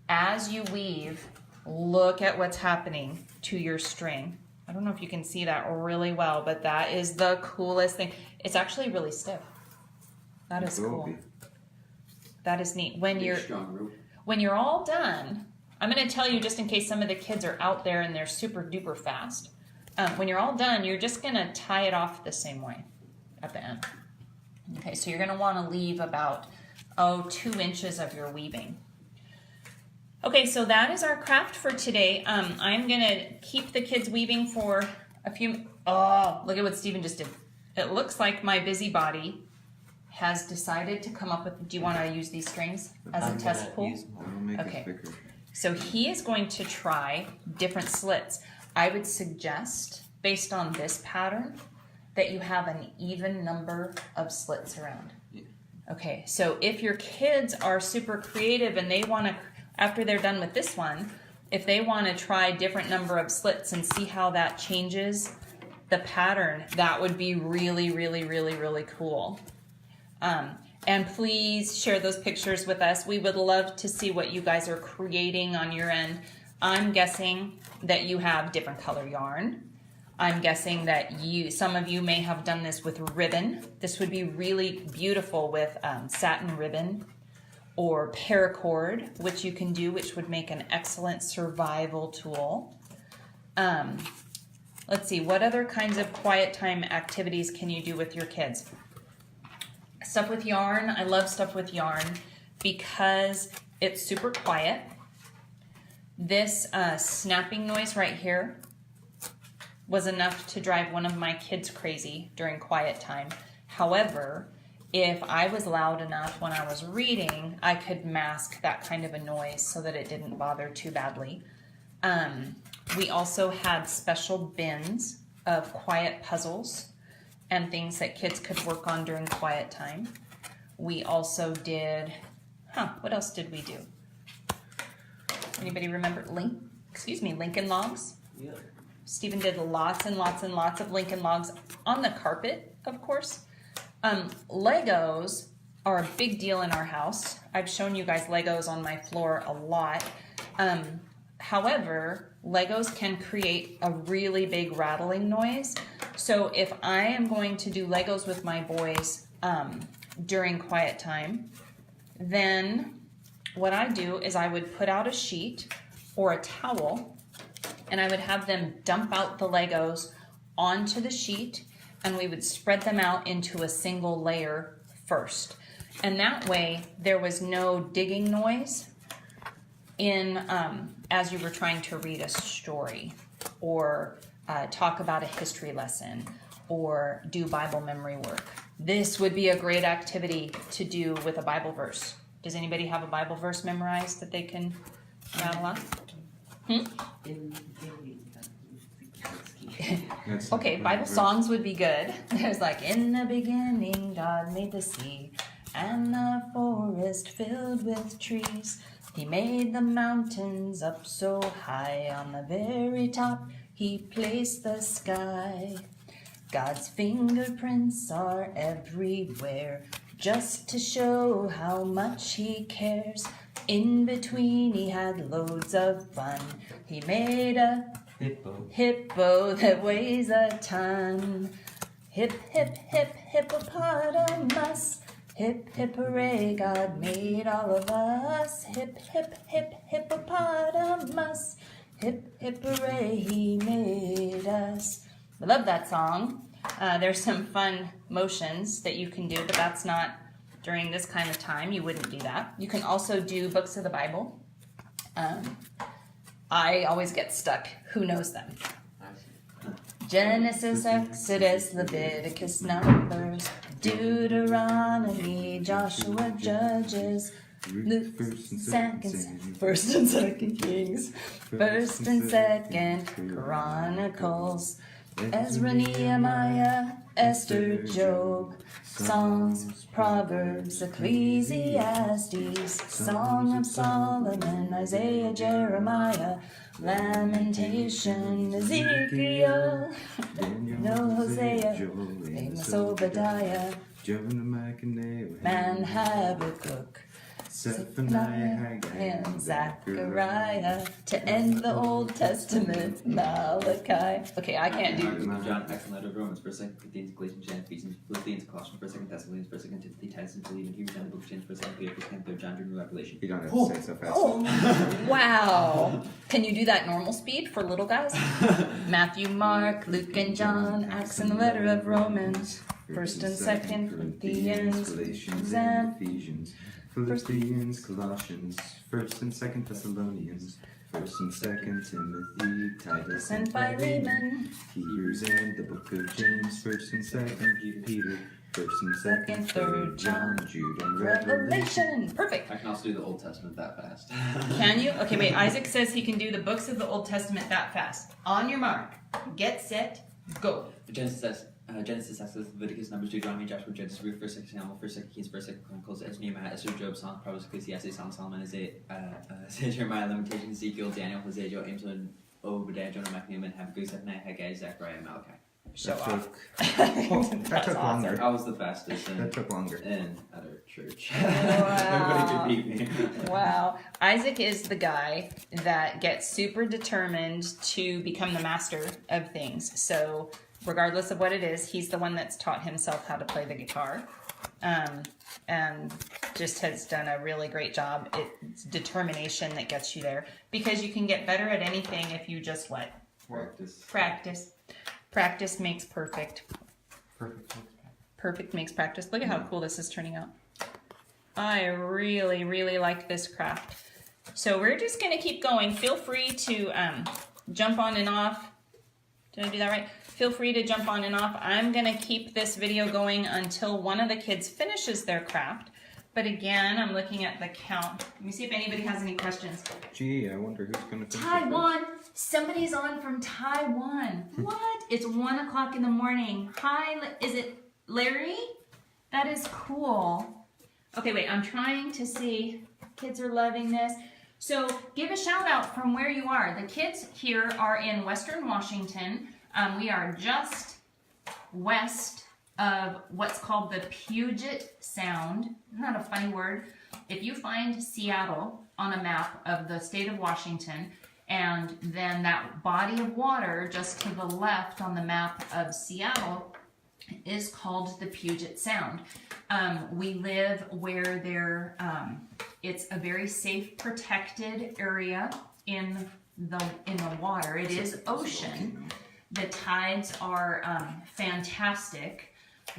As you weave, look at what's happening to your string. I don't know if you can see that really well, but that is the coolest thing. It's actually really stiff. That is cool. That is neat. When you're all done, I'm going to tell you just in case some of the kids are out there and they're super duper fast. When you're all done, you're just going to tie it off the same way at the end. Okay, so you're going to want to leave about 2 inches of your weaving. Okay, so that is our craft for today. I'm going to keep the kids weaving for a few. Oh, look at what Steven just did. It looks like my busybody has decided to come up with, do you want to use these strings as a test pool? Okay, so he is going to try different slits. I would suggest, based on this pattern, that you have an even number of slits around. Okay, so if your kids are super creative and they want to, after they're done with this one, if they want to try different number of slits and see how that changes the pattern, that would be really, really, really, really cool. And please share those pictures with us. We would love to see what you guys are creating on your end. I'm guessing that you have different color yarn. I'm guessing that some of you may have done this with ribbon. This would be really beautiful with satin ribbon or paracord, which you can do, which would make an excellent survival tool. Let's see, what other kinds of quiet time activities can you do with your kids? Stuff with yarn. I love stuff with yarn because it's super quiet. This snapping noise right here was enough to drive one of my kids crazy during quiet time. However, if I was loud enough when I was reading, I could mask that kind of a noise so that it didn't bother too badly. We also had special bins of quiet puzzles and things that kids could work on during quiet time. We also did, what else did we do? Anybody remember Lincoln logs? Yeah. Stephen did lots and lots and lots of Lincoln logs on the carpet, of course. Legos are a big deal in our house. I've shown you guys Legos on my floor a lot. However, Legos can create a really big rattling noise. So if I am going to do Legos with my boys during quiet time, then what I do is I would put out a sheet or a towel and I would have them dump out the Legos onto the sheet and we would spread them out into a single layer first. And that way there was no digging noise in as you were trying to read a story or talk about a history lesson or do Bible memory work. This would be a great activity to do with a Bible verse. Does anybody have a Bible verse memorized that they can rattle off? Okay, Bible songs would be good. There's like, in the beginning God made the sea and the forest filled with trees. He made the mountains up so high, on the very top he placed the sky. God's fingerprints are everywhere, just to show how much he cares. In between he had loads of fun. He made a hippo that weighs a ton. Hip, hip, hip, hippopotamus. Hip, hip, hooray, God made all of us. Hip, hip, hip, hippopotamus. Hip, hip, hooray, he made us. I love that song. There's some fun motions that you can do, but that's not during this kind of time. You wouldn't do that. You can also do books of the Bible. I always get stuck. Who knows them? Genesis, Exodus, Leviticus, Numbers, Deuteronomy, Joshua, Judges, Luke, First and Second Kings, First and Second Chronicles, Ezra, Nehemiah, Esther, Job, Psalms, Proverbs, Ecclesiastes, Song of Solomon, Isaiah, Jeremiah, Lamentation, Ezekiel, Hosea, Amos, Obadiah, Man, Habakkuk, Zephaniah, Haggai, and Zechariah. To end the Old Testament, Malachi. Okay, I can't do John, Acts, and letter of Romans, 1 Corinthians, Galatians, Jan, Ephesians, Philippians, Colossians, 1 Thessalonians, 1 Timothy, Titus, and Philemon, Hebrews, and the book of James, 1 Peter, 1 John, John, Revelation. You don't have to say it so fast. Oh, wow. Can you do that normal speed for little guys? Matthew, Mark, Luke, and John, Acts, and the letter of Romans, 1st and 2nd Corinthians, Galatians, and Ephesians, Philippians, Colossians, 1st and 2nd Thessalonians, 1st and 2nd Timothy, Titus, and Philemon, Hebrews, and the book of James, 1st and 2nd Peter, 1st and 2nd, 3rd John, Jude, and Revelation. Perfect. I can also do the Old Testament that fast. Can you? Okay, wait. Isaac says he can do the books of the Old Testament that fast. On your mark. Get set. Go. Genesis, Exodus, Leviticus, Numbers, Deuteronomy, Joshua, Judges, Ruth, 1 Samuel, 1 Kings, 1 Chronicles, Ezra, Nehemiah, Esther, Job, Psalms, Proverbs, Ecclesiastes, Song of Solomon, Isaiah, Jeremiah, Lamentations, Ezekiel, Daniel, Hosea, Joel, Amos, Obadiah, Jonah, Nehemiah, Habakkuk, Zephaniah, Haggai, Zechariah, and Malachi. show That off. that That's took awesome. longer. I was the fastest That took longer. at our church. Wow. Everybody could beat me. Wow. Isaac is the guy that gets super determined to become the master of things. So regardless of what it is, he's the one that's taught himself how to play the guitar. And just has done a really great job. It's determination that gets you there, because you can get better at anything if you just what? Practice. Practice. Practice makes perfect. Perfect makes practice. Look at how cool this is turning out. I really, really like this craft. So we're just going to keep going. Feel free to jump on and off. Did I do that right? Feel free to jump on and off. I'm going to keep this video going until one of the kids finishes their craft. But again, I'm looking at the count. Let me see if anybody has any questions. Gee, I wonder who's gonna finish it Taiwan. Somebody's on from Taiwan. What? It's 1 o'clock in the morning. Hi, is it Larry? That is cool. Okay, wait, I'm trying to see. Kids are loving this. So give a shout out from where you are. The kids here are in Western Washington. We are just west of what's called the Puget Sound. Isn't that a funny word? If you find Seattle on a map of the state of Washington, and then that body of water just to the left on the map of Seattle is called the Puget Sound. We live where it's a very safe, protected area in the water. It is ocean. The tides are fantastic,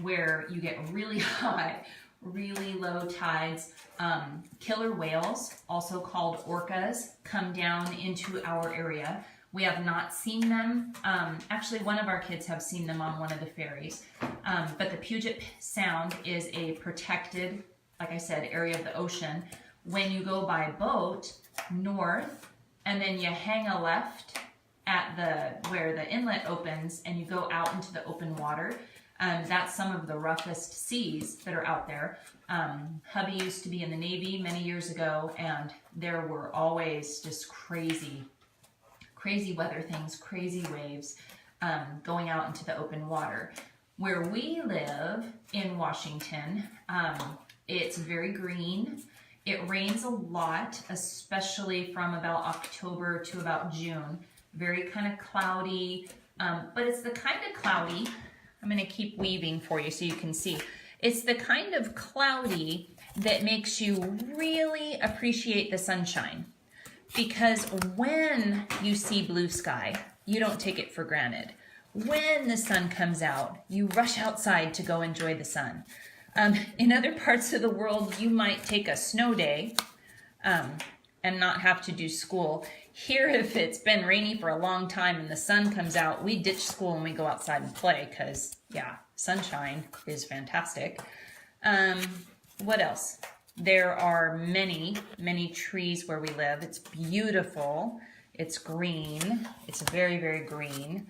where you get really high, really low tides. Killer whales, also called orcas, come down into our area. We have not seen them. Actually, one of our kids have seen them on one of the ferries. But the Puget Sound is a protected, like I said, area of the ocean. When you go by boat north, and then you hang a left at where the inlet opens, and you go out into the open water, that's some of the roughest seas that are out there. Hubby used to be in the Navy many years ago, and there were always just crazy weather things, crazy waves going out into the open water. Where we live in Washington, it's very green. It rains a lot, especially from about October to about June. Very kind of cloudy, but it's the kind of cloudy, I'm going to keep weaving for you so you can see. It's the kind of cloudy that makes you really appreciate the sunshine. Because when you see blue sky, you don't take it for granted. When the sun comes out, you rush outside to go enjoy the sun. In other parts of the world, you might take a snow day and not have to do school. Here, if it's been rainy for a long time and the sun comes out, we ditch school and we go outside and play because, yeah, sunshine is fantastic. What else? There are many, many trees where we live. It's beautiful. It's green. It's very, very green.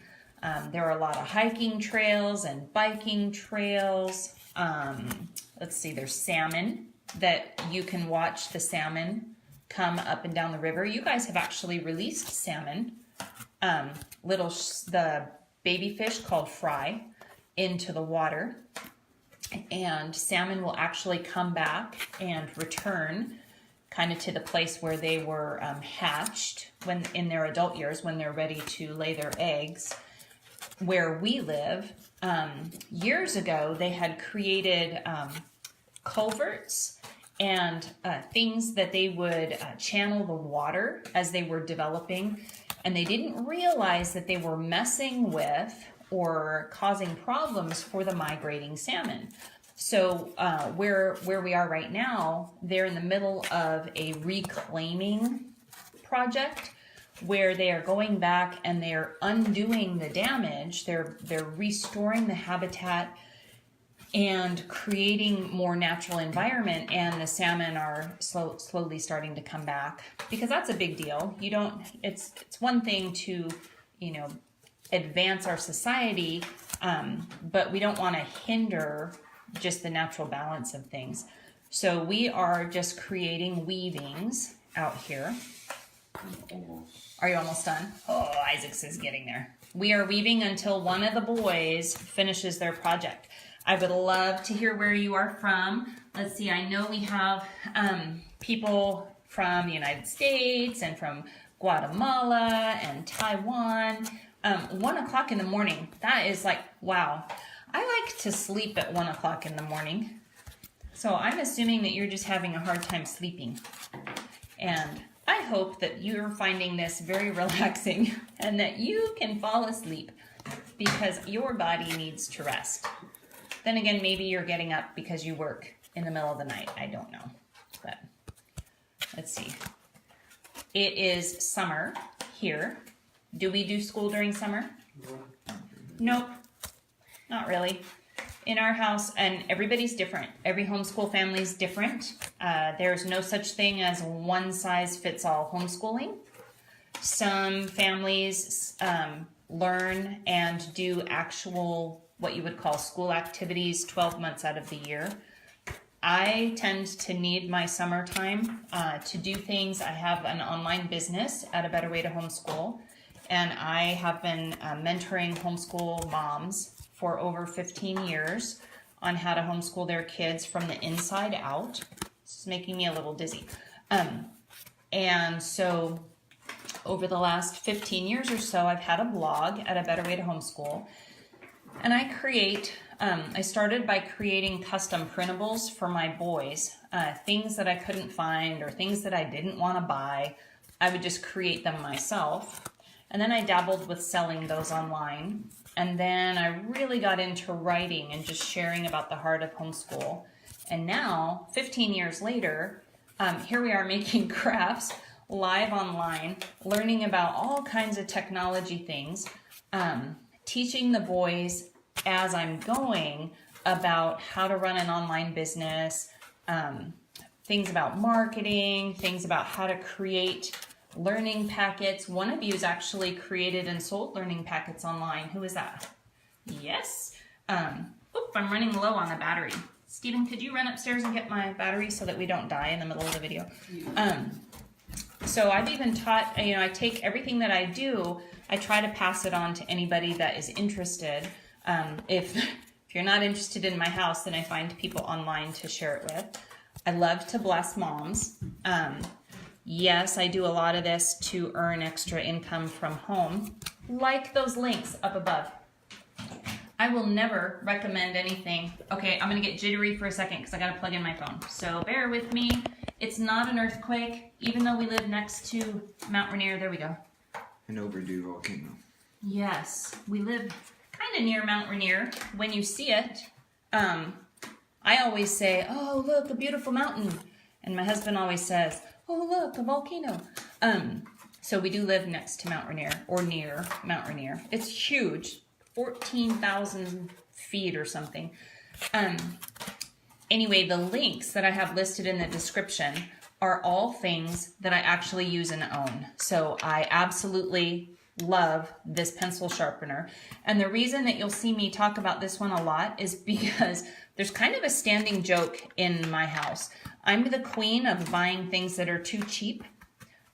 There are a lot of hiking trails and biking trails. Let's see, there's salmon that you can watch the salmon come up and down the river. You guys have actually released salmon, the baby fish called fry, into the water. And salmon will actually come back and return kind of to the place where they were hatched when in their adult years, when they're ready to lay their eggs. Where we live, years ago, they had created culverts and things that they would channel the water as they were developing. And they didn't realize that they were messing with or causing problems for the migrating salmon. So where we are right now, they're in the middle of a reclaiming project where they are going back and they're undoing the damage. They're restoring the habitat and creating more natural environment, and the salmon are slowly starting to come back, because that's a big deal. It's one thing to, advance our society, but we don't want to hinder just the natural balance of things. So we are just creating weavings out here. I'm almost. Are you almost done? Oh, Isaac's is getting there. We are weaving until one of the boys finishes their project. I would love to hear where you are from. Let's see, I know we have people from the United States and from Guatemala and Taiwan. 1 o'clock in the morning, that is like, wow. I like to sleep at 1 o'clock in the morning. So I'm assuming that you're just having a hard time sleeping. And I hope that you're finding this very relaxing and that you can fall asleep because your body needs to rest. Then again, maybe you're getting up because you work in the middle of the night. I don't know. But let's see. It is summer here. Do we do school during summer? Nope. Not really. In our house, and everybody's different. Every homeschool family is different. There's no such thing as one size fits all homeschooling. Some families learn and do actual, what you would call school activities 12 months out of the year. I tend to need my summertime to do things. I have an online business at A Better Way to Homeschool, and I have been mentoring homeschool moms for over 15 years on how to homeschool their kids from the inside out. It's making me a little dizzy. And so over the last 15 years or so, I've had a blog at A Better Way to Homeschool. And I started by creating custom printables for my boys, things that I couldn't find or things that I didn't want to buy. I would just create them myself. And then I dabbled with selling those online. And then I really got into writing and just sharing about the heart of homeschool. And now, 15 years later, here we are making crafts live online, learning about all kinds of technology things, teaching the boys as I'm going about how to run an online business, things about marketing, things about how to create learning packets. One of you has actually created and sold learning packets online. Who is that? Yes. Oop, I'm running low on the battery. Stephen, could you run upstairs and get my battery so that we don't die in the middle of the video? So I've even taught, I take everything that I do, I try to pass it on to anybody that is interested. If you're not interested in my house, then I find people online to share it with. I love to bless moms. Yes, I do a lot of this to earn extra income from home, like those links up above. I will never recommend anything. Okay, I'm gonna get jittery for a second because I gotta plug in my phone. So bear with me. It's not an earthquake, even though we live next to Mount Rainier. There we go. An overdue volcano. Yes, we live kind of near Mount Rainier. When you see it, I always say, oh, look, a beautiful mountain. And my husband always says, oh, look, a volcano. So we do live next to Mount Rainier, or near Mount Rainier. It's huge, 14,000 feet or something. Anyway, the links that I have listed in the description are all things that I actually use and own. So I absolutely love this pencil sharpener. And the reason that you'll see me talk about this one a lot is because there's kind of a standing joke in my house. I'm the queen of buying things that are too cheap.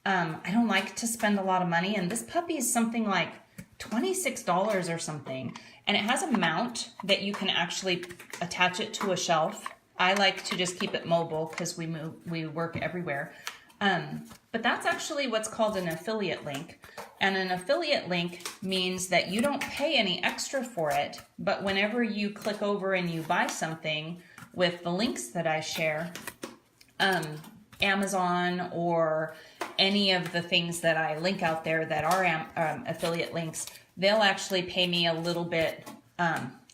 I don't like to spend a lot of money, and this puppy is something like $26 or something. And it has a mount that you can actually attach it to a shelf. I like to just keep it mobile because we work everywhere. But that's actually what's called an affiliate link. And an affiliate link means that you don't pay any extra for it, but whenever you click over and you buy something with the links that I share, Amazon or any of the things that I link out there that are affiliate links, they'll actually pay me a little bit.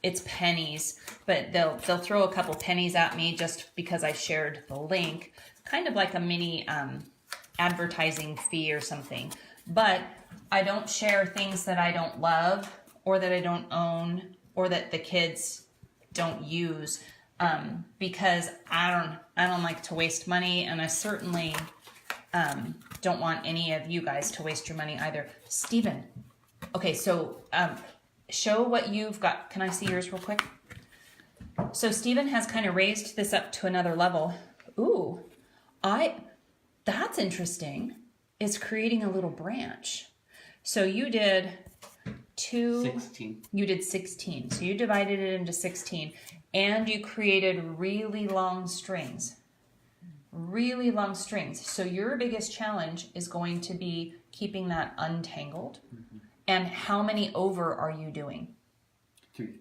It's pennies, but they'll throw a couple pennies at me just because I shared the link, kind of like a mini advertising fee or something. But I don't share things that I don't love or that I don't own or that the kids don't use, because I don't like to waste money, and I certainly don't want any of you guys to waste your money either. Stephen, okay, so show what you've got. Can I see yours real quick? So Stephen has kind of raised this up to another level. Ooh, that's interesting. is creating a little branch. So you did 16. You did 16. So you divided it into 16 and you created really long strings. Really long strings. So your biggest challenge is going to be keeping that untangled. And how many over are you doing? 3.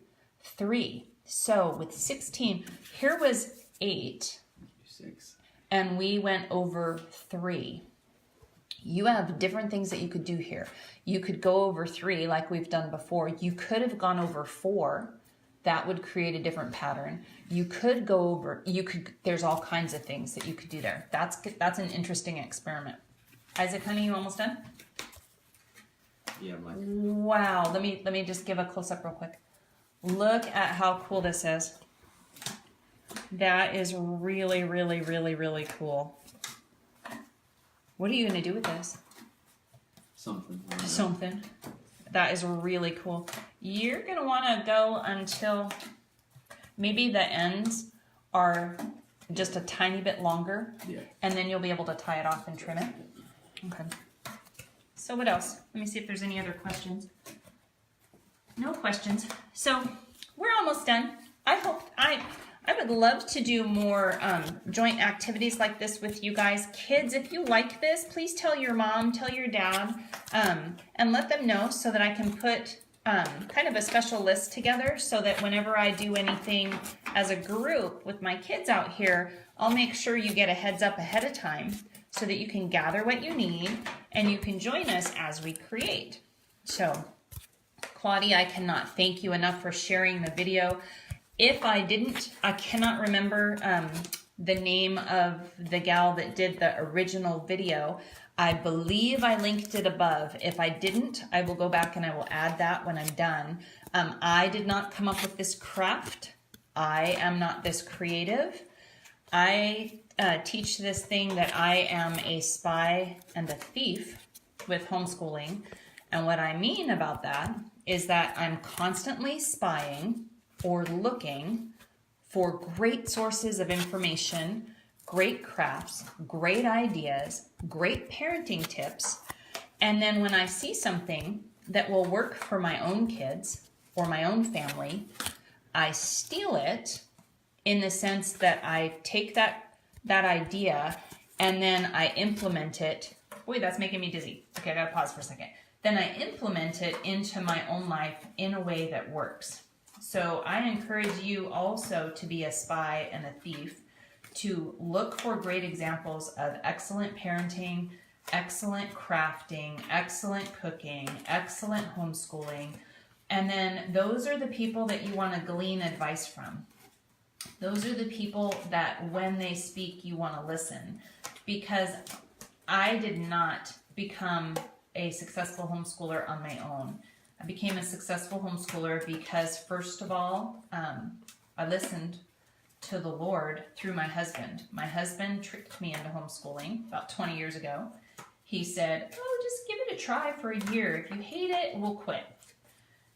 3. So with 16, here was 8. 6. And we went over 3. You have different things that you could do here. You could go over 3 like we've done before. You could have gone over 4. That would create a different pattern. You could go over, there's all kinds of things that you could do there. That's an interesting experiment. Isaac, honey, you almost done? Yeah, Mike. Wow, let me just give a close up real quick. Look at how cool this is. That is really, really, really, really cool. What are you going to do with this? Something. Something. That is really cool. You're going to want to go until maybe the ends are just a tiny bit longer. Yeah. And then you'll be able to tie it off and trim it. Okay. So what else? Let me see if there's any other questions. No questions. So we're almost done. I would love to do more joint activities like this with you guys. Kids, if you like this, please tell your mom, tell your dad, and let them know so that I can put kind of a special list together so that whenever I do anything as a group with my kids out here, I'll make sure you get a heads up ahead of time so that you can gather what you need and you can join us as we create. So, Claudia, I cannot thank you enough for sharing the video. If I didn't, I cannot remember the name of the gal that did the original video. I believe I linked it above. If I didn't, I will go back and I will add that when I'm done. I did not come up with this craft. I am not this creative. I teach this thing that I am a spy and a thief with homeschooling. And what I mean about that is that I'm constantly spying or looking for great sources of information, great crafts, great ideas, great parenting tips. And then when I see something that will work for my own kids or my own family, I steal it in the sense that I take that idea and then I implement it. Wait, that's making me dizzy. Okay, I gotta pause for a second. Then I implement it into my own life in a way that works. So I encourage you also to be a spy and a thief, to look for great examples of excellent parenting, excellent crafting, excellent cooking, excellent homeschooling. And then those are the people that you want to glean advice from. Those are the people that when they speak, you want to listen. Because I did not become a successful homeschooler on my own. I became a successful homeschooler because, first of all, I listened to the Lord through my husband. My husband tricked me into homeschooling about 20 years ago. He said, oh, just give it a try for a year. If you hate it, we'll quit.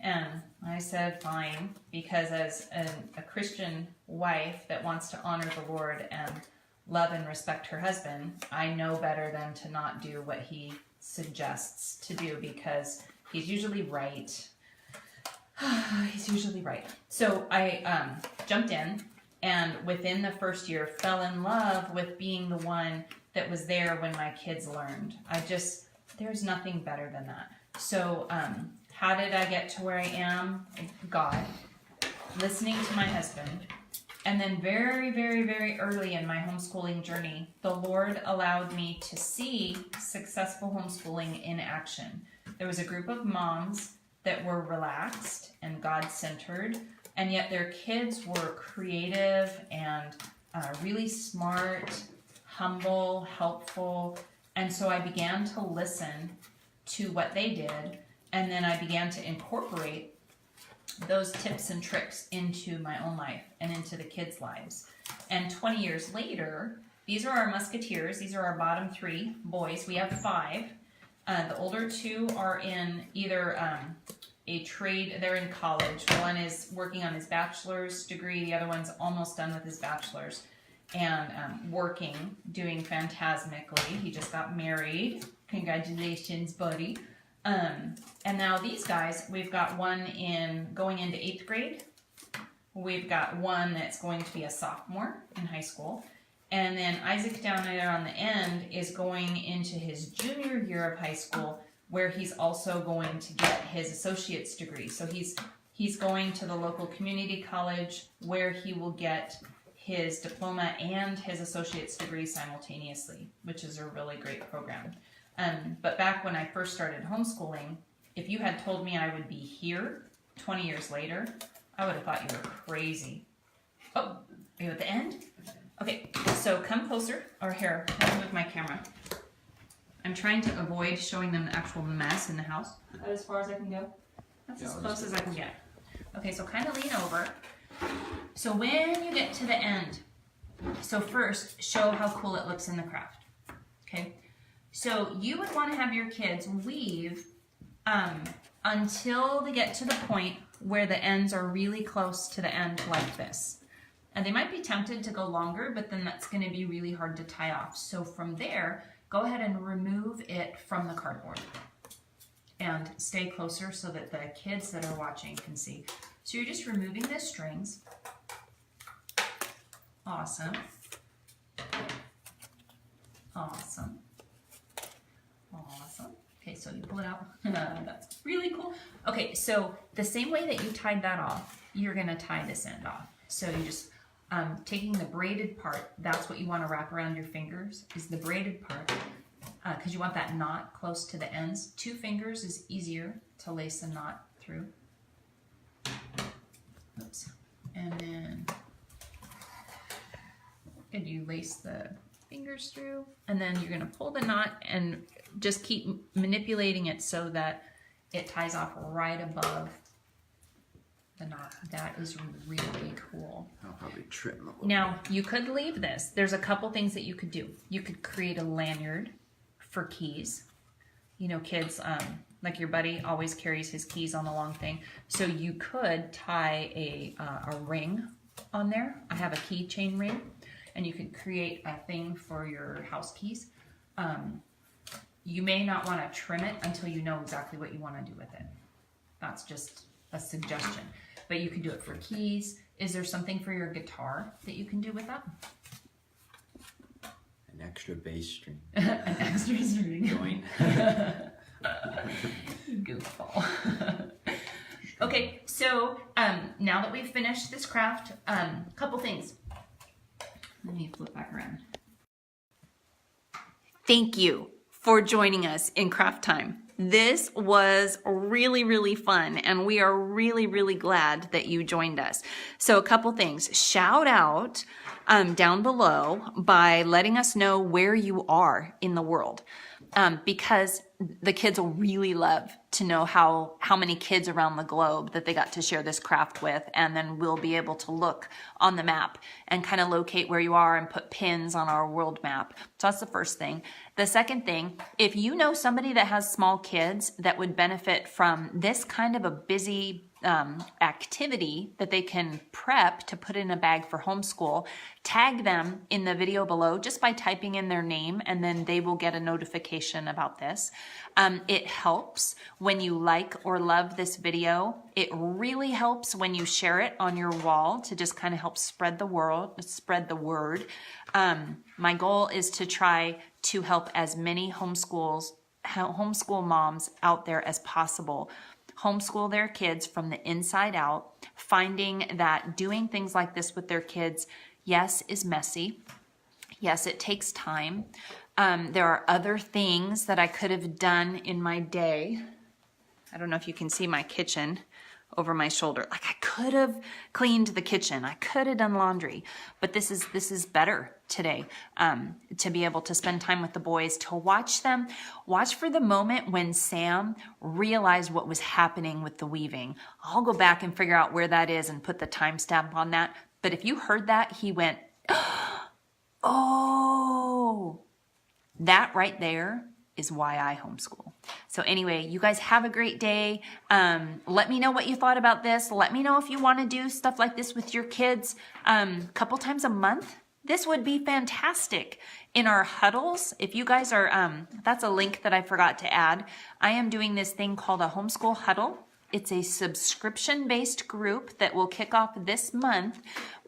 And I said, fine, because as a Christian wife that wants to honor the Lord and love and respect her husband, I know better than to not do what he suggests to do because he's usually right. He's usually right. So I jumped in and within the first year fell in love with being the one that was there when my kids learned. There's nothing better than that. So how did I get to where I am? God. Listening to my husband. And then very, very, very early in my homeschooling journey, the Lord allowed me to see successful homeschooling in action. There was a group of moms that were relaxed and God-centered, and yet their kids were creative and really smart, humble, helpful. And so I began to listen to what they did, and then I began to incorporate those tips and tricks into my own life and into the kids' lives. And 20 years later, these are our musketeers. These are our bottom 3 boys. We have 5. The older 2 are in either a trade. They're in college. One is working on his bachelor's degree. The other one's almost done with his bachelor's and working, doing fantastically. He just got married Congratulations, buddy. And now these guys, we've got one going into 8th grade. We've got one that's going to be a sophomore in high school. And then Isaac down there on the end is going into his junior year of high school, where he's also going to get his associate's degree. So he's going to the local community college where he will get his diploma and his associate's degree simultaneously, which is a really great program. But back when I first started homeschooling, if you had told me I would be here 20 years later, I would have thought you were crazy. Oh, are you at the end? Okay, so come closer, or here, let me move my camera. I'm trying to avoid showing them the actual mess in the house. As far as I can go. That's as close as I can get. Okay, so kind of lean over. So when you get to the end, so first, show how cool it looks in the craft. Okay, so you would want to have your kids weave until they get to the point where the ends are really close to the end like this. And they might be tempted to go longer, but then that's going to be really hard to tie off. So from there, go ahead and remove it from the cardboard and stay closer so that the kids that are watching can see. So you're just removing the strings. Awesome. Awesome. Awesome. Okay, so you pull it out. That's really cool. Okay, so the same way that you tied that off, you're going to tie this end off. So you just taking the braided part, that's what you want to wrap around your fingers, is the braided part, because you want that knot close to the ends. 2 fingers is easier to lace a knot through. Oops. And then you lace the fingers through, and then you're going to pull the knot and just keep manipulating it so that it ties off right above the knot. That is really cool. I'll probably trim a little. Now, you could leave this. There's a couple things that you could do. You could create a lanyard for keys. You know, kids, like your buddy always carries his keys on the long thing. So you could tie a ring on there. I have a keychain ring, and you could create a thing for your house keys. You may not want to trim it until you know exactly what you want to do with it. That's just a suggestion. But you can do it for keys. Is there something for your guitar that you can do with that? An extra bass string. An extra string. Join. Goofball. Okay, so now that we've finished this craft, couple things. Let me flip back around. Thank you for joining us in Craft Time. This was really, really fun, and we are really, really glad that you joined us. So a couple things. Shout out down below by letting us know where you are in the world, because the kids will really love to know how many kids around the globe that they got to share this craft with, and then we'll be able to look on the map and kind of locate where you are and put pins on our world map. So that's the first thing. The second thing, if you know somebody that has small kids that would benefit from this kind of a busy activity that they can prep to put in a bag for homeschool, tag them in the video below just by typing in their name, and then they will get a notification about this. It helps when you like or love this video. It really helps when you share it on your wall to just kind of help spread the word. My goal is to try to help as many homeschool moms out there as possible homeschool their kids from the inside out, finding that doing things like this with their kids, yes, is messy. Yes, it takes time. There are other things that I could have done in my day. I don't know if you can see my kitchen over my shoulder. Like, I could have cleaned the kitchen. I could have done laundry, but this is better today, to be able to spend time with the boys, to watch them, watch for the moment when Sam realized what was happening with the weaving. I'll go back and figure out where that is and put the timestamp on that. But if you heard that, he went, oh, that right there is why I homeschool. So anyway, you guys have a great day. Let me know what you thought about this. Let me know if you want to do stuff like this with your kids a couple times a month this would be fantastic in our huddles. If you guys are, that's a link that I forgot to add. I am doing this thing called a homeschool huddle. It's a subscription-based group that will kick off this month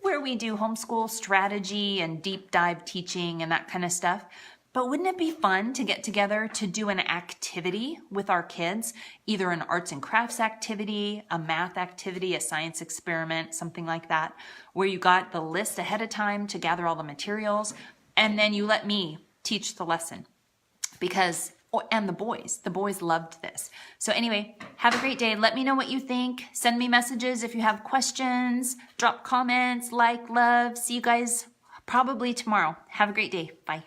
where we do homeschool strategy and deep dive teaching and that kind of stuff. But wouldn't it be fun to get together to do an activity with our kids, either an arts and crafts activity, a math activity, a science experiment, something like that, where you got the list ahead of time to gather all the materials, and then you let me teach the lesson. Because, and the boys loved this. So anyway, have a great day. Let me know what you think. Send me messages if you have questions, drop comments, like, love. See you guys probably tomorrow. Have a great day. Bye.